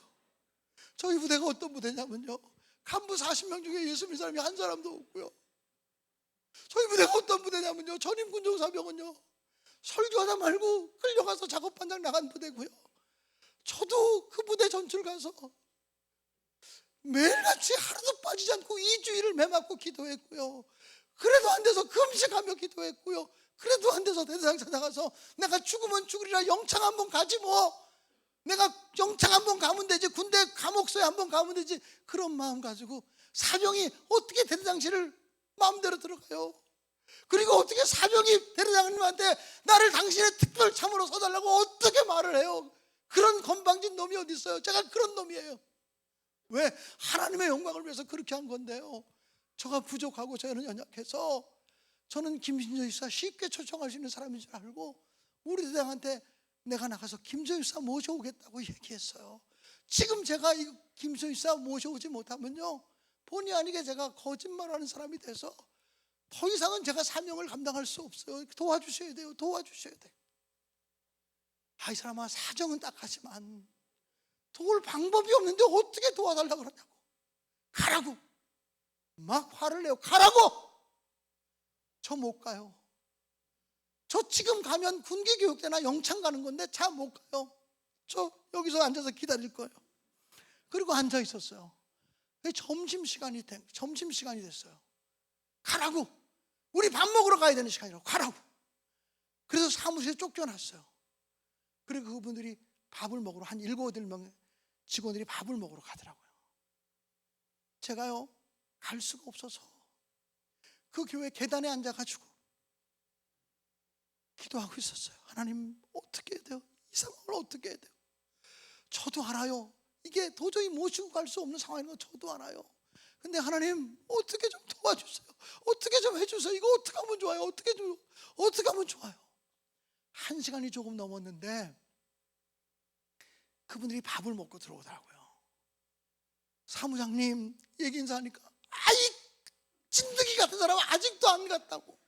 Speaker 2: 저희 부대가 어떤 부대냐면요, 간부 40명 중에 예수 믿는 사람이 한 사람도 없고요. 저희 부대가 어떤 부대냐면요, 전임 군종사병은요, 설교하다 말고 끌려가서 작업반장 나간 부대고요. 저도 그 부대 전출 가서 매일같이 하루도 빠지지 않고 2주일을 매맞고 기도했고요. 그래도 안 돼서 금식하며 기도했고요. 그래도 안 돼서 대대장 찾아가서 내가 죽으면 죽으리라, 영창 한번 가지 뭐. 내가 영창 한번 가면 되지, 군대 감옥소에 한번 가면 되지. 그런 마음 가지고 사병이 어떻게 대대장실을 마음대로 들어가요. 그리고 어떻게 사병이 대대장님한테 나를 당신의 특별 참으로 서달라고 어떻게 말을 해요. 그런 건방진 놈이 어디 있어요. 제가 그런 놈이에요. 왜? 하나님의 영광을 위해서 그렇게 한 건데요. 저가 부족하고 저는 연약해서, 저는 김신조 집사 쉽게 초청할 수 있는 사람인 줄 알고 우리 대장한테 내가 나가서 김신조 집사 모셔오겠다고 얘기했어요. 지금 제가 이 김신조 집사 모셔오지 못하면요, 본의 아니게 제가 거짓말하는 사람이 돼서 더 이상은 제가 사명을 감당할 수 없어요. 도와주셔야 돼요. 도와주셔야 돼요. 이 사람아, 사정은 딱하지만 도울 방법이 없는데 어떻게 도와달라고 그러냐고. 가라고. 막 화를 내요. 가라고. 저 못 가요. 저 지금 가면 군기교육대나 영창 가는 건데 차 못 가요. 저 여기서 앉아서 기다릴 거예요. 그리고 앉아 있었어요. 점심시간이 됐어요. 가라고. 우리 밥 먹으러 가야 되는 시간이라고. 가라고. 그래서 사무실에 쫓겨났어요. 그리고 그분들이 밥을 먹으러, 한 7, 8명 직원들이 밥을 먹으러 가더라고요. 제가요, 갈 수가 없어서 그 교회 계단에 앉아가지고 기도하고 있었어요. 하나님 어떻게 해야 돼요? 이 상황을 어떻게 해야 돼요? 저도 알아요. 이게 도저히 모시고 갈 수 없는 상황인 거 저도 알아요. 근데 하나님 어떻게 좀 도와주세요. 어떻게 좀 해주세요. 이거 어떻게 하면 좋아요? 어떻게 하면 좋아요? 1시간이 조금 넘었는데 그분들이 밥을 먹고 들어오더라고요. 사무장님 얘기 인사하니까 아이 진드기 같은 사람 아직도 안 갔다고.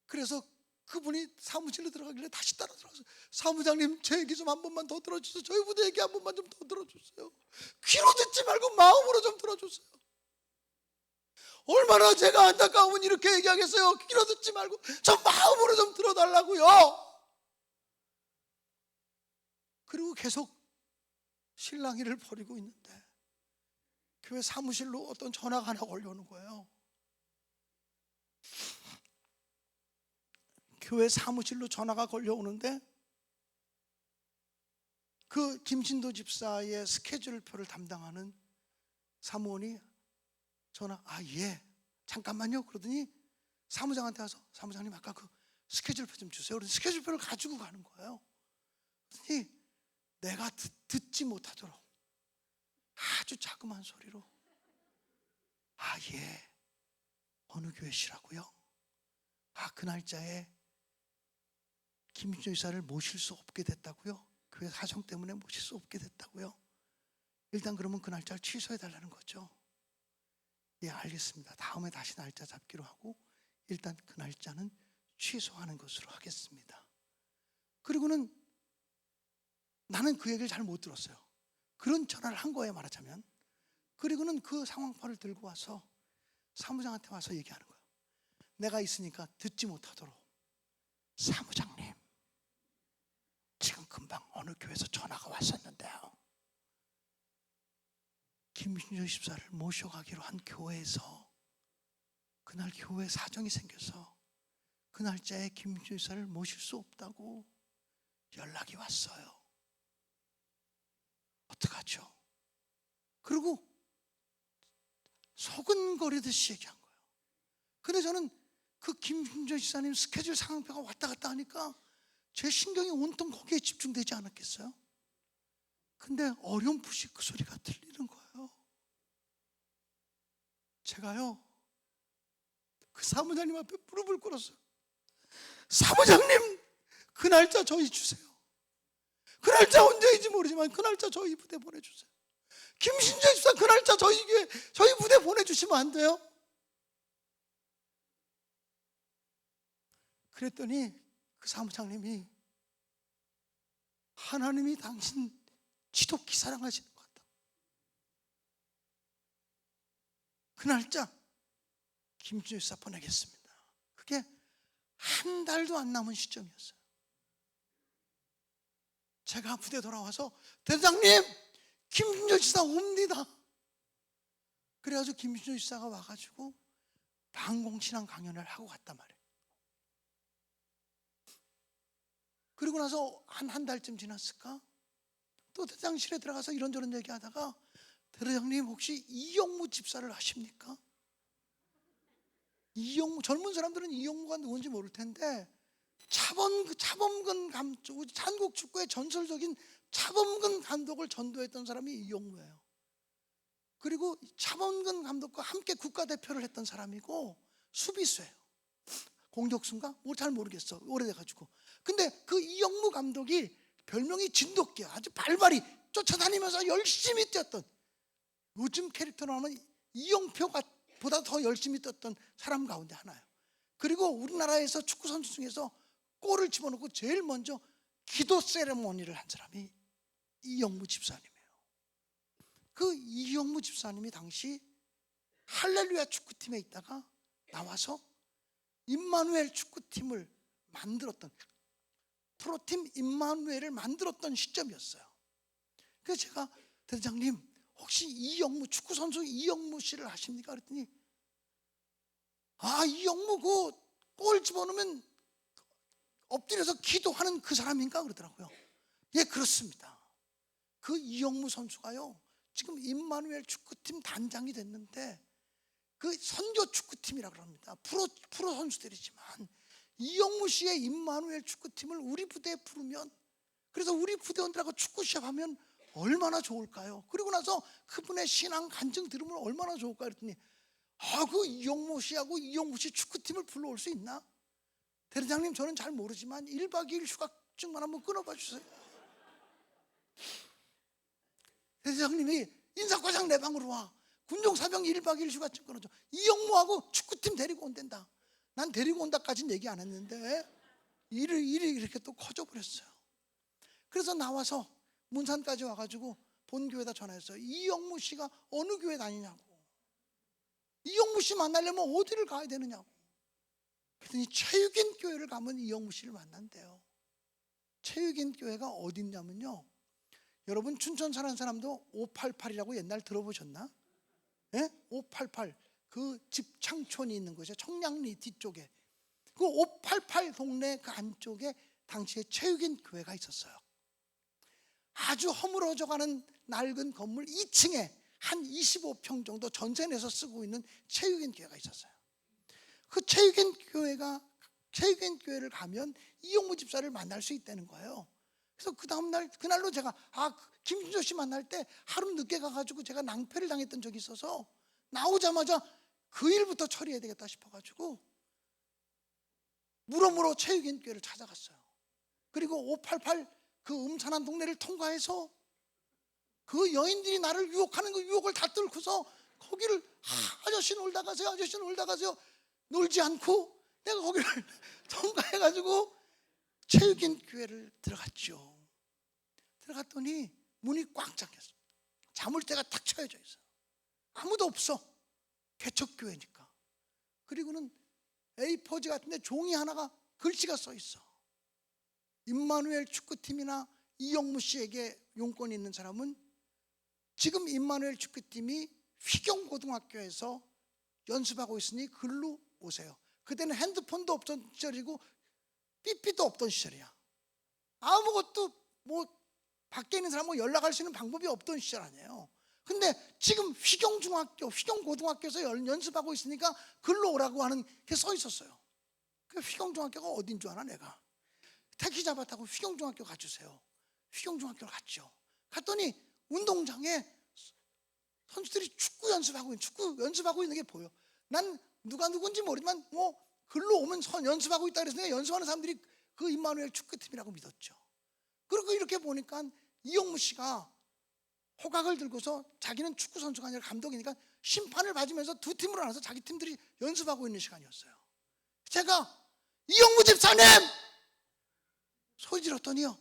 Speaker 2: 그래서 그분이 사무실로 들어가길래 다시 따라 들어가서 사무장님 제 얘기 좀 한 번만 더 들어주세요. 저희 부대 얘기 한 번만 좀 더 들어주세요. 귀로 듣지 말고 마음으로 좀 들어주세요. 얼마나 제가 안타까우면 이렇게 얘기하겠어요. 귀로 듣지 말고 좀 마음으로 좀 들어달라고요. 그리고 계속 실랑이를 벌이고 있는데 교회 사무실로 어떤 전화가 하나 걸려오는 거예요. 교회 사무실로 전화가 걸려오는데 그 김신도 집사의 스케줄표를 담당하는 사무원이 전화, 예, 잠깐만요. 그러더니 사무장한테 와서 사무장님 아까 그 스케줄표 좀 주세요. 그래서 스케줄표를 가지고 가는 거예요. 그러더니 내가 듣지 못하도록 아주 자그마한 소리로 예, 어느 교회시라고요? 그 날짜에 김신조 이사를 모실 수 없게 됐다고요? 교회 사정 때문에 모실 수 없게 됐다고요? 일단 그러면 그 날짜를 취소해 달라는 거죠. 예, 알겠습니다. 다음에 다시 날짜 잡기로 하고 일단 그 날짜는 취소하는 것으로 하겠습니다. 그리고는 나는 그 얘기를 잘 못 들었어요. 그런 전화를 한 거예요, 말하자면. 그리고는 그 상황파를 들고 와서 사무장한테 와서 얘기하는 거예요. 내가 있으니까 듣지 못하도록 사무장님 지금 금방 어느 교회에서 전화가 왔었는데요, 김신조 집사를 모셔가기로 한 교회에서 그날 교회 사정이 생겨서 그 날짜에 김신조 집사를 모실 수 없다고 연락이 왔어요. 어떡하죠? 그리고 소근거리듯이 얘기한 거예요. 근데 저는 그 김신조 집사님 스케줄 상황표가 왔다 갔다 하니까 제 신경이 온통 거기에 집중되지 않았겠어요? 근데 어렴풋이 그 소리가 들리는 거예요. 제가요 그 사무장님 앞에 무릎을 꿇었어요. 사무장님 그 날짜 저희 주세요. 그 날짜 언제인지 모르지만 그 날짜 저희 부대 보내주세요. 김신조 집사 그 날짜 저희 부대 보내주시면 안 돼요? 그랬더니 그 사무장님이 하나님이 당신 지독히 사랑하시는 것 같다. 그 날짜 김신조 집사 보내겠습니다. 그게 한 달도 안 남은 시점이었어요. 제가 부대 돌아와서 대장님 김신조 집사 옵니다. 그래가지고 김신조 집사가 와가지고 방공신앙 강연을 하고 갔단 말이에요. 그리고 나서 한 달쯤 지났을까? 또 대장실에 들어가서 이런저런 얘기하다가 대장님 혹시 이영무 집사를 아십니까? 이영무, 젊은 사람들은 이영무가 누군지 모를 텐데 차범근 감독, 한국 축구의 전설적인 차범근 감독을 전도했던 사람이 이영무예요. 그리고 차범근 감독과 함께 국가대표를 했던 사람이고 수비수예요. 공격수인가? 잘 모르겠어. 오래돼가지고. 근데 그 이영무 감독이 별명이 진돗개야. 아주 발발이 쫓아다니면서 열심히 뛰었던, 요즘 캐릭터로 하면 이영표가 보다 더 열심히 뛰었던 사람 가운데 하나예요. 그리고 우리나라에서 축구 선수 중에서 골을 집어넣고 제일 먼저 기도 세레모니를 한 사람이 이영무 집사님이에요. 그 이영무 집사님이 당시 할렐루야 축구팀에 있다가 나와서 임마누엘 축구팀을 만들었던, 프로팀 임마누엘을 만들었던 시점이었어요. 그래서 제가 대장님 혹시 이영무, 축구선수 이영무 씨를 아십니까? 그랬더니 이영무 그 골 집어넣으면 엎드려서 기도하는 그 사람인가? 그러더라고요. 예, 그렇습니다. 그 이영무 선수가요 지금 임마누엘 축구팀 단장이 됐는데 그 선교 축구팀이라고 합니다. 프로 선수들이지만 이영무 씨의 임마누엘 축구팀을 우리 부대에 부르면, 그래서 우리 부대원들하고 축구 시합하면 얼마나 좋을까요? 그리고 나서 그분의 신앙 간증 들으면 얼마나 좋을까 그랬더니 그 이영무 씨하고 이영무 씨 축구팀을 불러올 수 있나? 대대장님, 저는 잘 모르지만 1박 2일 휴가증만 한번 끊어봐 주세요. 대대장님이 인사과장 내 방으로 와. 군종사병 1박 2일 휴가증 끊어줘. 이영무하고 축구팀 데리고 온댄다. 난 데리고 온다까지는 얘기 안 했는데 일이 이렇게 또 커져 버렸어요. 그래서 나와서 문산까지 와가지고 본교에다 전화했어요. 이영무 씨가 어느 교회 다니냐고, 이영무 씨 만나려면 어디를 가야 되느냐고. 그랬더니 체육인 교회를 가면 이영무 씨를 만난대요. 체육인 교회가 어디 있냐면요, 여러분 춘천 사는 사람도 588이라고 옛날 들어보셨나? 예? 588 그 집창촌이 있는 곳이에요. 청량리 뒤쪽에 그 588 동네 그 안쪽에 당시에 체육인 교회가 있었어요. 아주 허물어져가는 낡은 건물 2층에 한 25평 정도 전세 내서 쓰고 있는 체육인 교회가 있었어요. 그 체육인 교회를 가면 이영무 집사를 만날 수 있다는 거예요. 그래서 그 다음날 그날로 제가 김준조 씨 만날 때 하루 늦게 가가지고 제가 낭패를 당했던 적이 있어서 나오자마자 그 일부터 처리해야 되겠다 싶어가지고 무럼무로 체육인 교회를 찾아갔어요. 그리고 588 그 음산한 동네를 통과해서 그 여인들이 나를 유혹하는 그 유혹을 다 뚫고서 거기를 아저씨 놀다 가세요, 아저씨 놀다 가세요. 놀지 않고 내가 거기를 통과해가지고 체육인 교회를 들어갔죠. 들어갔더니 문이 꽉 잠겼어요. 자물쇠가 탁 쳐여져 있어요. 아무도 없어. 개척교회니까. 그리고는 A4지 같은데 종이 하나가 글씨가 써 있어. 임마누엘 축구팀이나 이영무 씨에게 용건이 있는 사람은 지금 임마누엘 축구팀이 휘경고등학교에서 연습하고 있으니 글로 오세요. 그때는 핸드폰도 없던 시절이고 삐삐도 없던 시절이야. 아무것도 뭐 밖에 있는 사람하고 연락할 수 있는 방법이 없던 시절 아니에요. 근데 지금 휘경중학교, 휘경고등학교에서 연습하고 있으니까 글로 오라고 하는 게 써 있었어요. 그 휘경중학교가 어딘 줄 아나? 내가 택시 잡았다고 휘경중학교 가주세요. 휘경중학교를 갔죠. 갔더니 운동장에 선수들이 축구 연습하고 있는 게 보여. 난 누가 누군지 모르지만 뭐 글로 오면 연습하고 있다 그래서 내가 연습하는 사람들이 그 임마누엘 축구팀이라고 믿었죠. 그리고 이렇게 보니까 이영무 씨가 호각을 들고서 자기는 축구 선수가 아니라 감독이니까 심판을 받으면서 두 팀으로 나눠서 자기 팀들이 연습하고 있는 시간이었어요. 제가 이영무 집사님 소리 질렀더니요,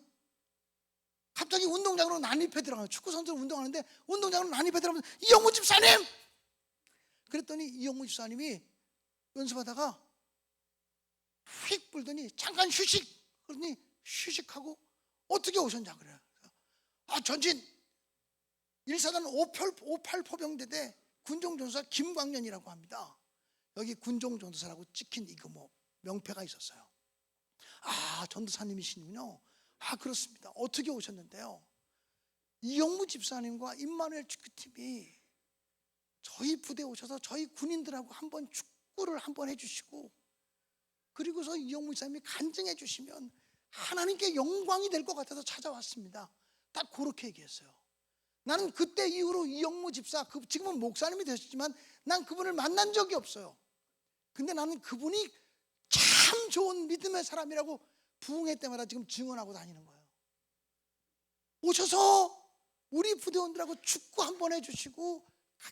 Speaker 2: 갑자기 운동장으로 난입해 들어가요. 축구 선수들 운동하는데 운동장으로 난입해 들어가면서 이영무 집사님! 그랬더니 이영무 집사님이 연습하다가 휙 불더니 잠깐 휴식! 그러더니 휴식하고 어떻게 오셨냐 그래요. 전진 1사단 58 포병대대 군종전사 김광년이라고 합니다. 여기 군종전사라고 찍힌 이거 뭐 명패가 있었어요. 전도사님이시군요. 그렇습니다. 어떻게 오셨는데요? 이영무 집사님과 임마누엘 축구팀이 저희 부대에 오셔서 저희 군인들하고 한번 축구를 한번 해주시고, 그리고서 이영무 집사님이 간증해 주시면 하나님께 영광이 될 것 같아서 찾아왔습니다. 딱 그렇게 얘기했어요. 나는 그때 이후로 이영무 집사, 지금은 목사님이 되셨지만 난 그분을 만난 적이 없어요. 근데 나는 그분이 참 좋은 믿음의 사람이라고 부흥회 때마다 지금 증언하고 다니는 거예요. 오셔서 우리 부대원들하고 축구 한번 해주시고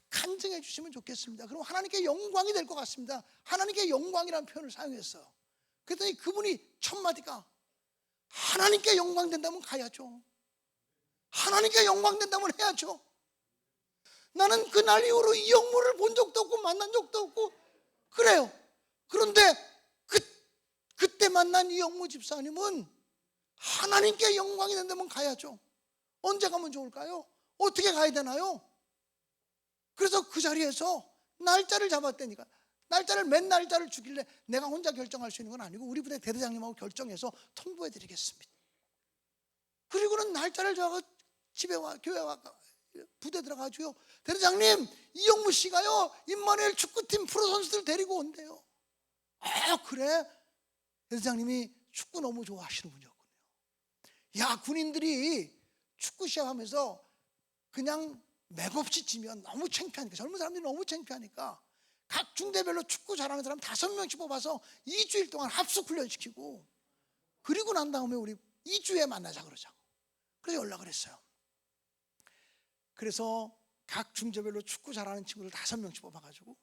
Speaker 2: 간증해 주시면 좋겠습니다. 그럼 하나님께 영광이 될 것 같습니다. 하나님께 영광이라는 표현을 사용했어요. 그랬더니 그분이 첫 마디가 하나님께 영광 된다면 가야죠. 하나님께 영광 된다면 해야죠. 나는 그날 이후로 이영무를 본 적도 없고 만난 적도 없고 그래요. 그런데 그때 만난 이영무 집사님은 하나님께 영광이 된다면 가야죠. 언제 가면 좋을까요? 어떻게 가야 되나요? 그래서 그 자리에서 날짜를 잡았다니까. 맨 날짜를 주길래 내가 혼자 결정할 수 있는 건 아니고 우리 부대 대대장님하고 결정해서 통보해 드리겠습니다. 그리고는 날짜를 정하고 집에 와, 교회 와, 부대 들어가지고요, 대대장님 이영무 씨가요 임마누엘 축구팀 프로 선수들 데리고 온대요. 그래? 대대장님이 축구 너무 좋아하시는 분이었거든요. 야, 군인들이 축구 시합하면서 그냥 맥없이 치면 너무 창피하니까, 젊은 사람들이 너무 창피하니까 각 중대별로 축구 잘하는 사람 5명씩 뽑아서 2주일 동안 합숙 훈련시키고, 그리고 난 다음에 우리 2주에 만나자 그러자고. 그래서 연락을 했어요. 그래서 각 중대별로 축구 잘하는 친구들 5명씩 뽑아가지고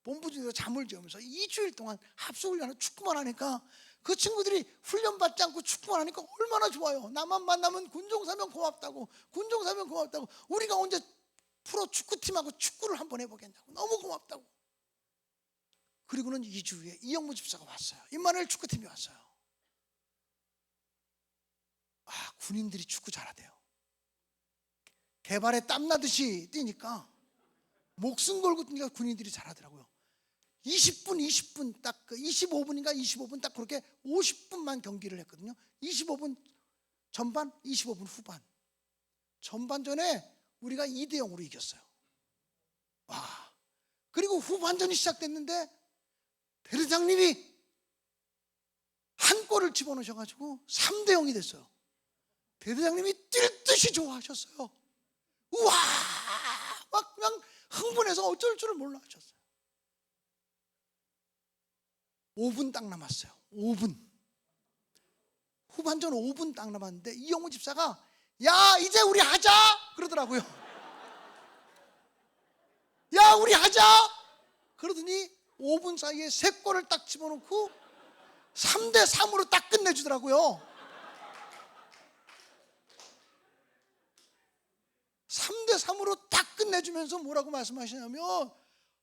Speaker 2: 본부들에서 잠을 재우면서 2주일 동안 합숙훈련을 축구만 하니까, 그 친구들이 훈련받지 않고 축구만 하니까 얼마나 좋아요. 나만 만나면 군종사명 고맙다고, 군종사명 고맙다고, 우리가 언제 프로 축구팀하고 축구를 한번 해보겠냐고, 너무 고맙다고. 그리고는 2주 후에 이영무 집사가 왔어요. 임마누엘 축구팀이 왔어요. 아, 군인들이 축구 잘하대요. 개발에 땀나듯이 뛰니까 목숨 걸고 뛰니까 군인들이 잘하더라고요. 20분 딱, 25분인가 25분 딱 그렇게 50분만 경기를 했거든요. 25분 전반, 25분 후반. 전반전에 우리가 2대0으로 이겼어요. 와. 그리고 후반전이 시작됐는데 대대장님이 한 골을 집어넣으셔가지고 3대0이 됐어요. 대대장님이 뛸 듯이 좋아하셨어요. 우와! 막 그냥 흥분해서 어쩔 줄을 몰라 하셨어요. 5분 딱 남았어요. 5분. 후반전 5분 딱 남았는데 이영우 집사가 야, 이제 우리 하자! 그러더라고요. 야, 우리 하자! 그러더니 5분 사이에 3골을 딱 집어넣고 3대3으로 딱 끝내주더라고요. 3대3으로 딱 끝내주면서 뭐라고 말씀하시냐면,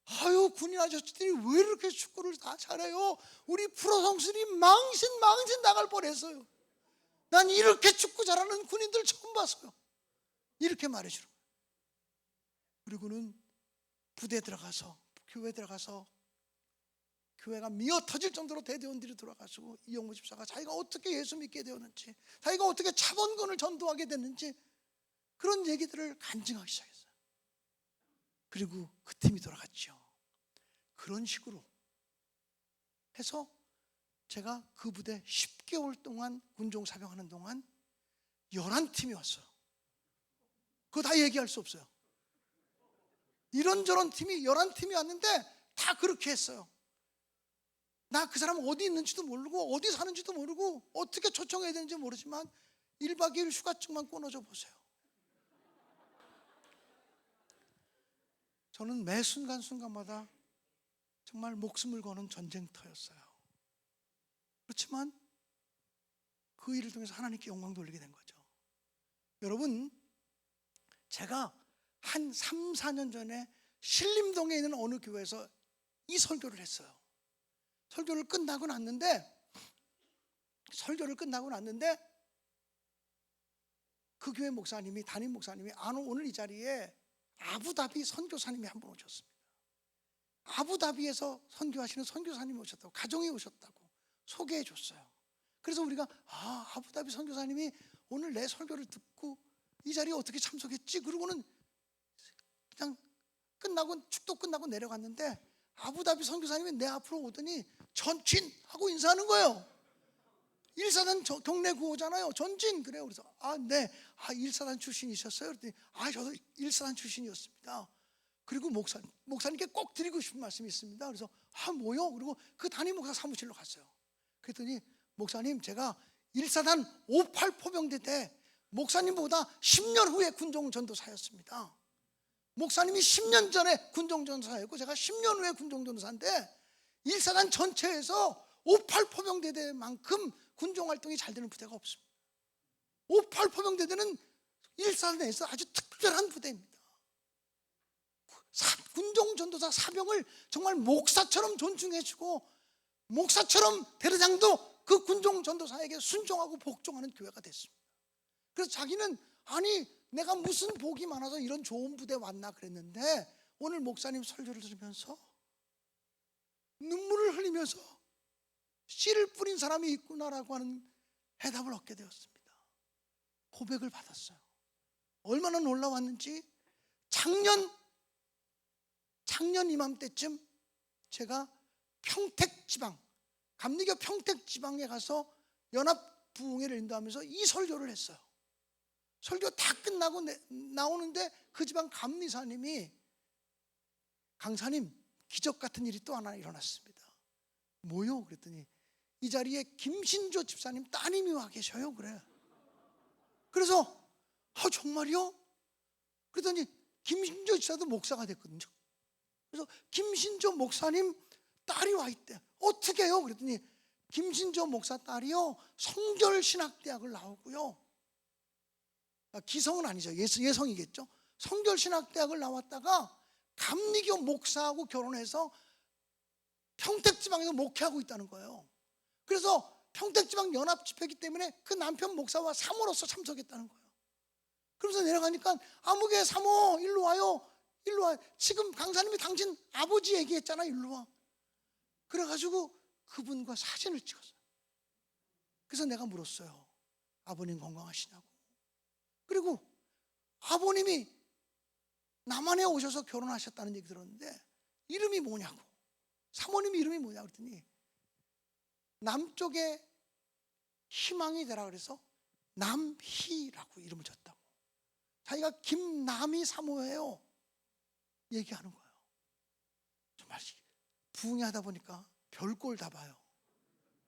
Speaker 2: 아유, 군인 아저씨들이 왜 이렇게 축구를 다 잘해요? 우리 프로 선수들이 망신 나갈 뻔했어요. 난 이렇게 축구 잘하는 군인들 처음 봤어요. 이렇게 말해주는 거예요. 그리고는 부대 들어가서, 교회 들어가서, 교회가 미어 터질 정도로 대대원들이 들어가시고, 이영무 집사가 자기가 어떻게 예수 믿게 되었는지, 자기가 어떻게 차범근을 전도하게 됐는지 그런 얘기들을 간증하기 시작했어요. 그리고 그 팀이 돌아갔죠. 그런 식으로 해서 제가 그 부대 10개월 동안 군종 사병하는 동안 11팀이 왔어요. 그거 다 얘기할 수 없어요. 이런저런 팀이 11팀이 왔는데 다 그렇게 했어요. 나 그 사람 어디 있는지도 모르고 어디 사는지도 모르고 어떻게 초청해야 되는지 모르지만 1박 2일 휴가증만 끊어줘 보세요. 저는 매 순간순간마다 정말 목숨을 거는 전쟁터였어요. 그렇지만 그 일을 통해서 하나님께 영광 돌리게 된 거죠. 여러분, 제가 한 3, 4년 전에 신림동에 있는 어느 교회에서 이 설교를 했어요. 설교를 끝나고 났는데 그 교회 목사님이, 담임 목사님이 오늘 이 자리에 아부다비 선교사님이 한 분 오셨습니다. 아부다비에서 선교하시는 선교사님이 오셨다고, 가정이 오셨다고 소개해 줬어요. 그래서 우리가 아부다비 선교사님이 오늘 내 설교를 듣고 이 자리에 어떻게 참석했지? 그러고는 그냥 축도 끝나고 내려갔는데 아부다비 선교사님이 내 앞으로 오더니 전진 하고 인사하는 거예요. 1사단 경례 구호잖아요. 전진. 그래요. 그래서 네. 1사단 출신이셨어요? 그랬더니 저도 1사단 출신이었습니다. 그리고 목사님께 꼭 드리고 싶은 말씀이 있습니다. 그래서 뭐요? 그리고 그 담임 목사 사무실로 갔어요. 그랬더니 목사님, 제가 1사단 58포병대 때 목사님보다 10년 후에 군종전도사였습니다. 목사님이 10년 전에 군종전도사였고 제가 10년 후에 군종전도사인데 1사단 전체에서 58포병대대만큼 군종활동이 잘 되는 부대가 없습니다. 58포병대대는 1사단에서 아주 특별한 부대입니다. 군종전도사 사병을 정말 목사처럼 존중해주고 목사처럼 대대장도 그 군종전도사에게 순종하고 복종하는 교회가 됐습니다. 그래서 자기는 내가 무슨 복이 많아서 이런 좋은 부대 왔나 그랬는데 오늘 목사님 설교를 들으면서 눈물을 흘리면서 씨를 뿌린 사람이 있구나라고 하는 해답을 얻게 되었습니다. 고백을 받았어요. 얼마나 놀라웠는지 작년 이맘때쯤 제가 평택 지방 감리교 평택 지방에 가서 연합 부흥회를 인도하면서 이 설교를 했어요. 설교 다 끝나고 나오는데 그 지방 감리사님이 강사님 기적 같은 일이 또 하나 일어났습니다. 뭐요? 그랬더니 이 자리에 김신조 집사님 따님이 와 계셔요. 그래. 그래서 정말요? 그랬더니 김신조 집사도 목사가 됐거든요. 그래서 김신조 목사님 딸이 와 있대. 어떻게 해요? 그랬더니 김신조 목사 딸이요 성결신학대학을 나오고요, 기성은 아니죠, 예성이겠죠. 성결신학대학을 나왔다가 감리교 목사하고 결혼해서 평택지방에서 목회하고 있다는 거예요. 그래서 평택지방 연합집회이기 때문에 그 남편 목사와 사모로서 참석했다는 거예요. 그러면서 내려가니까 아무개 사모 일로 와요, 일로 와. 지금 강사님이 당신 아버지 얘기했잖아, 일로 와. 그래가지고 그분과 사진을 찍었어요. 그래서 내가 물었어요. 아버님 건강하시냐고. 그리고 아버님이 남한에 오셔서 결혼하셨다는 얘기 들었는데 이름이 뭐냐고, 사모님 이름이 뭐냐고 그랬더니 남쪽에 희망이 되라 그래서 남희라고 이름을 줬다고. 자기가 김남희 사모예요 얘기하는 거예요. 정말 부흥회 하다 보니까 별꼴 다 봐요.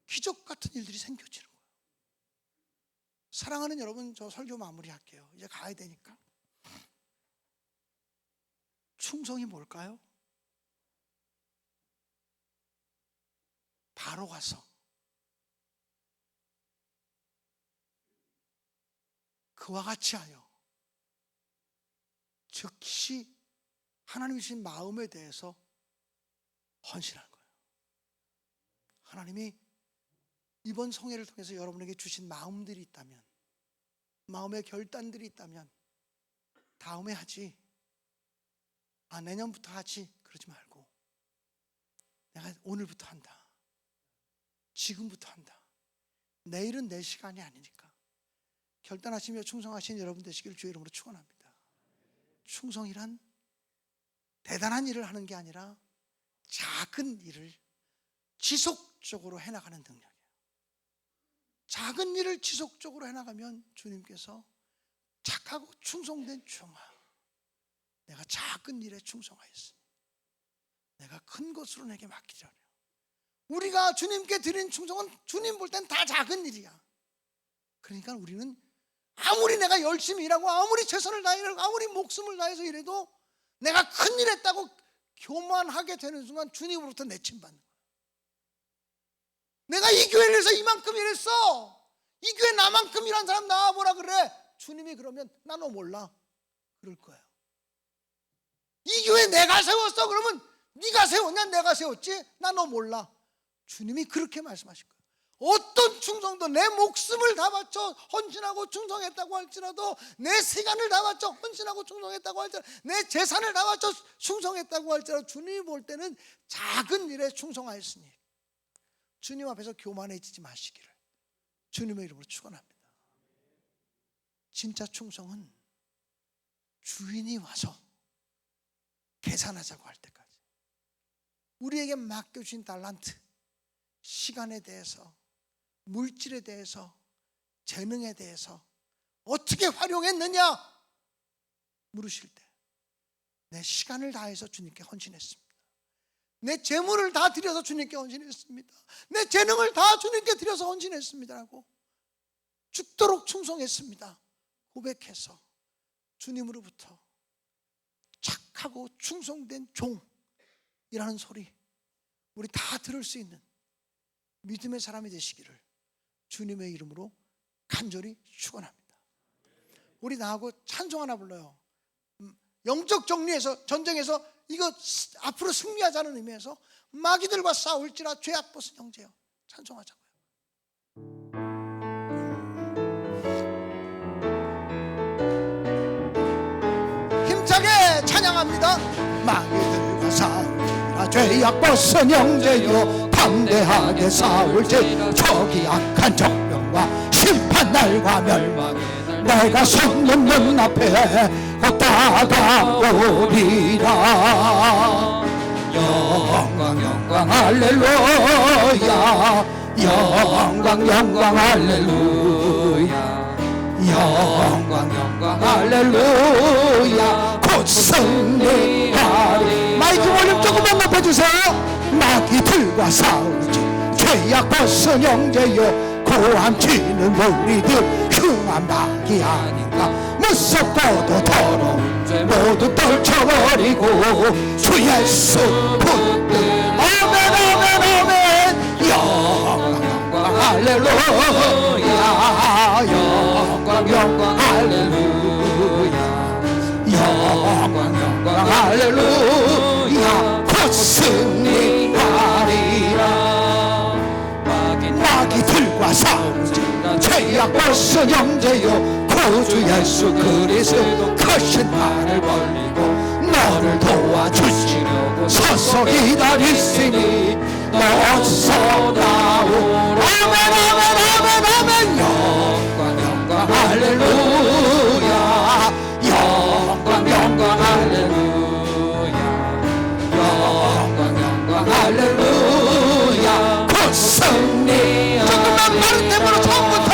Speaker 2: 기적 같은 일들이 생겨지는 거예요. 사랑하는 여러분, 저 설교 마무리할게요. 이제 가야 되니까. 충성이 뭘까요? 바로 가서 그와 같이 하여 즉시 하나님이 주신 마음에 대해서 헌신하는 거예요. 하나님이 이번 성회를 통해서 여러분에게 주신 마음들이 있다면, 마음의 결단들이 있다면 다음에 하지, 내년부터 하지 그러지 말고 내가 오늘부터 한다, 지금부터 한다. 내일은 내 시간이 아니니까 결단하시며 충성하신 여러분 되시기를 주의 이름으로 축원합니다. 충성이란 대단한 일을 하는 게 아니라 작은 일을 지속적으로 해나가는 능력이에요. 작은 일을 지속적으로 해나가면 주님께서 착하고 충성된 종아, 내가 작은 일에 충성하였으니 내가 큰 것으로 내게 맡기려니. 우리가 주님께 드린 충성은 주님 볼 땐 다 작은 일이야. 그러니까 우리는 아무리 내가 열심히 일하고 아무리 최선을 다하고 아무리 목숨을 다해서 일해도 내가 큰일 했다고 교만하게 되는 순간 주님으로부터 내침받는 거야. 내가 이 교회를 해서 이만큼 일했어, 이 교회 나만큼 일한 사람 나와보라 그래. 주님이 그러면 나 너 몰라 그럴 거예요. 이 교회 내가 세웠어 그러면 네가 세웠냐 내가 세웠지 나 너 몰라. 주님이 그렇게 말씀하실 거예요. 어떤 충성도, 내 목숨을 다 바쳐 헌신하고 충성했다고 할지라도, 내 시간을 다 바쳐 헌신하고 충성했다고 할지라도, 내 재산을 다 바쳐 충성했다고 할지라도 주님이 볼 때는 작은 일에 충성하였으니 주님 앞에서 교만해지지 마시기를 주님의 이름으로 축원합니다. 진짜 충성은 주인이 와서 계산하자고 할 때까지 우리에게 맡겨주신 달란트, 시간에 대해서, 물질에 대해서, 재능에 대해서 어떻게 활용했느냐 물으실 때 내 시간을 다해서 주님께 헌신했습니다, 내 재물을 다 드려서 주님께 헌신했습니다, 내 재능을 다 주님께 드려서 헌신했습니다라고 죽도록 충성했습니다 고백해서 주님으로부터 착하고 충성된 종이라는 소리 우리 다 들을 수 있는 믿음의 사람이 되시기를 주님의 이름으로 간절히 축원합니다. 우리 나하고 찬송 하나 불러요. 영적 정리에서, 전쟁에서 이거 앞으로 승리하자는 의미에서 마귀들과 싸울지라 죄악 벗은 형제여, 찬송하자고요. 힘차게 찬양합니다. 마귀들과 싸울지라 죄악 벗은 형제여, 담대하게 싸울지 저기 악한 적병과 심판날과 멸망의 내가 섰는 눈앞에 곧 다가오리라. 영광
Speaker 3: 영광 할렐루야 영광 영광 할렐루야 영광 영광 할렐루야 곧 승리하리.
Speaker 2: 마이크 볼륨 조금만 높여주세요. 마귀들과 싸우지 죄악 벗은 형제여 고함치는 우리들 흉한 마귀 아닌가. 무섭고도 더러운 죄 모두 떨쳐버리고 주 예수 붙들. 아멘 아멘 아멘. 영광 영광 할렐루야 영광 영광 할렐루야 영광 영광 할렐루야 곧 승리하리라. 마귀들과 싸우지 죄악 벗은 형제여 구주 예수 그리스도 크신 팔을 벌리고 너를 도와주시려고 서서 기다리시니 어서 나오라. 아멘 아멘 아멘 아멘. 영광 영광 할렐루야 영광 영광 할렐루야 영광 영광 할렐루야 곧 승리. 조금만 빠른 템포로 처음부터.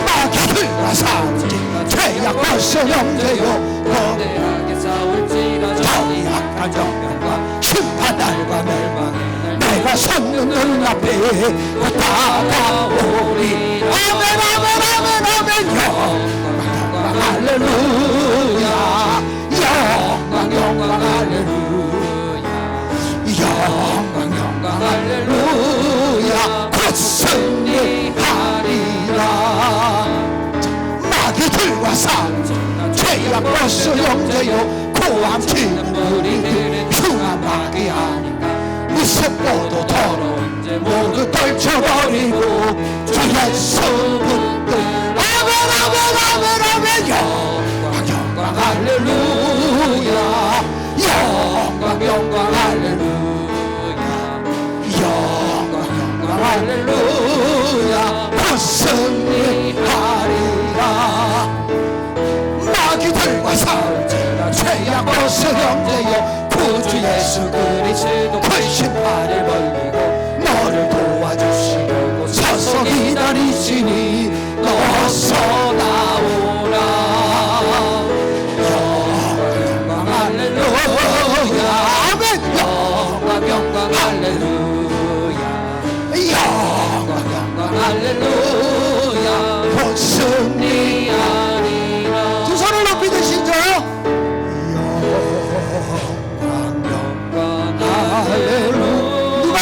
Speaker 2: 마귀들과 싸우지 죄악 벗은 형제여
Speaker 3: 거대하게 싸울지라도
Speaker 2: 더 약한 정병과 심판 날과 멸망 내가 섰는 눈앞에 다가오리. 아멘 아멘 아멘 아멘. 영광 할렐루야 영광 영광 할렐루야 영광 영광 할렐루야 곧 승리하리라. 마귀들과 싸우지 죄악 벗은 형제여 고함치는 우리들 흉한 마귀 아닌가. 무섭고도 더러운 죄 모두 떨쳐버리고 주 예수 붙들. 아멘 아멘 아멘 아멘. 영광 영광 할렐루야 영광 영광 할렐루야 영광 영광 할렐루야 곧 승리하리라. 마귀들과 싸우지 죄악 벗은 형제여 구주 예수 그리스도 크신 팔을 벌리고 너를 도와주시려고 서서 기다리시니 어서 나오라. 영광 할렐루야 아멘. 영광 영광 할렐루야 영광 영광 할렐루야 곧 승리하리라. 두 손을 높이 드시죠. 누가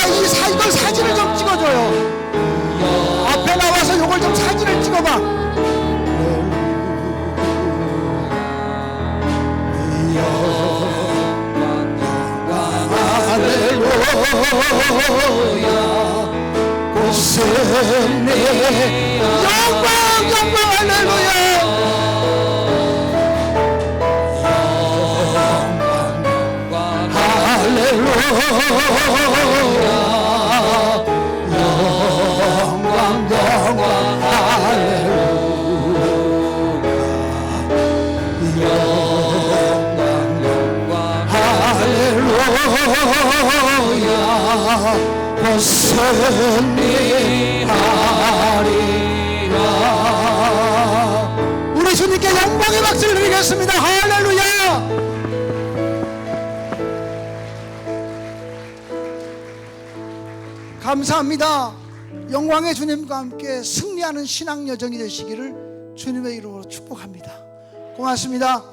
Speaker 2: 이걸 사진을 좀 찍어줘요. 앞에 나와서 이걸 좀 사진을 찍어봐. 할렐루야 곧 승리. 영광 영광 할렐루야 할렐루야 영광 영광 할렐루야 영광 영광 할렐루야 곧 승리하리라. 우리 주님께 영광의 박수를 드리겠습니다. 할렐루야. 감사합니다. 영광의 주님과 함께 승리하는 신앙 여정이 되시기를 주님의 이름으로 축복합니다. 고맙습니다.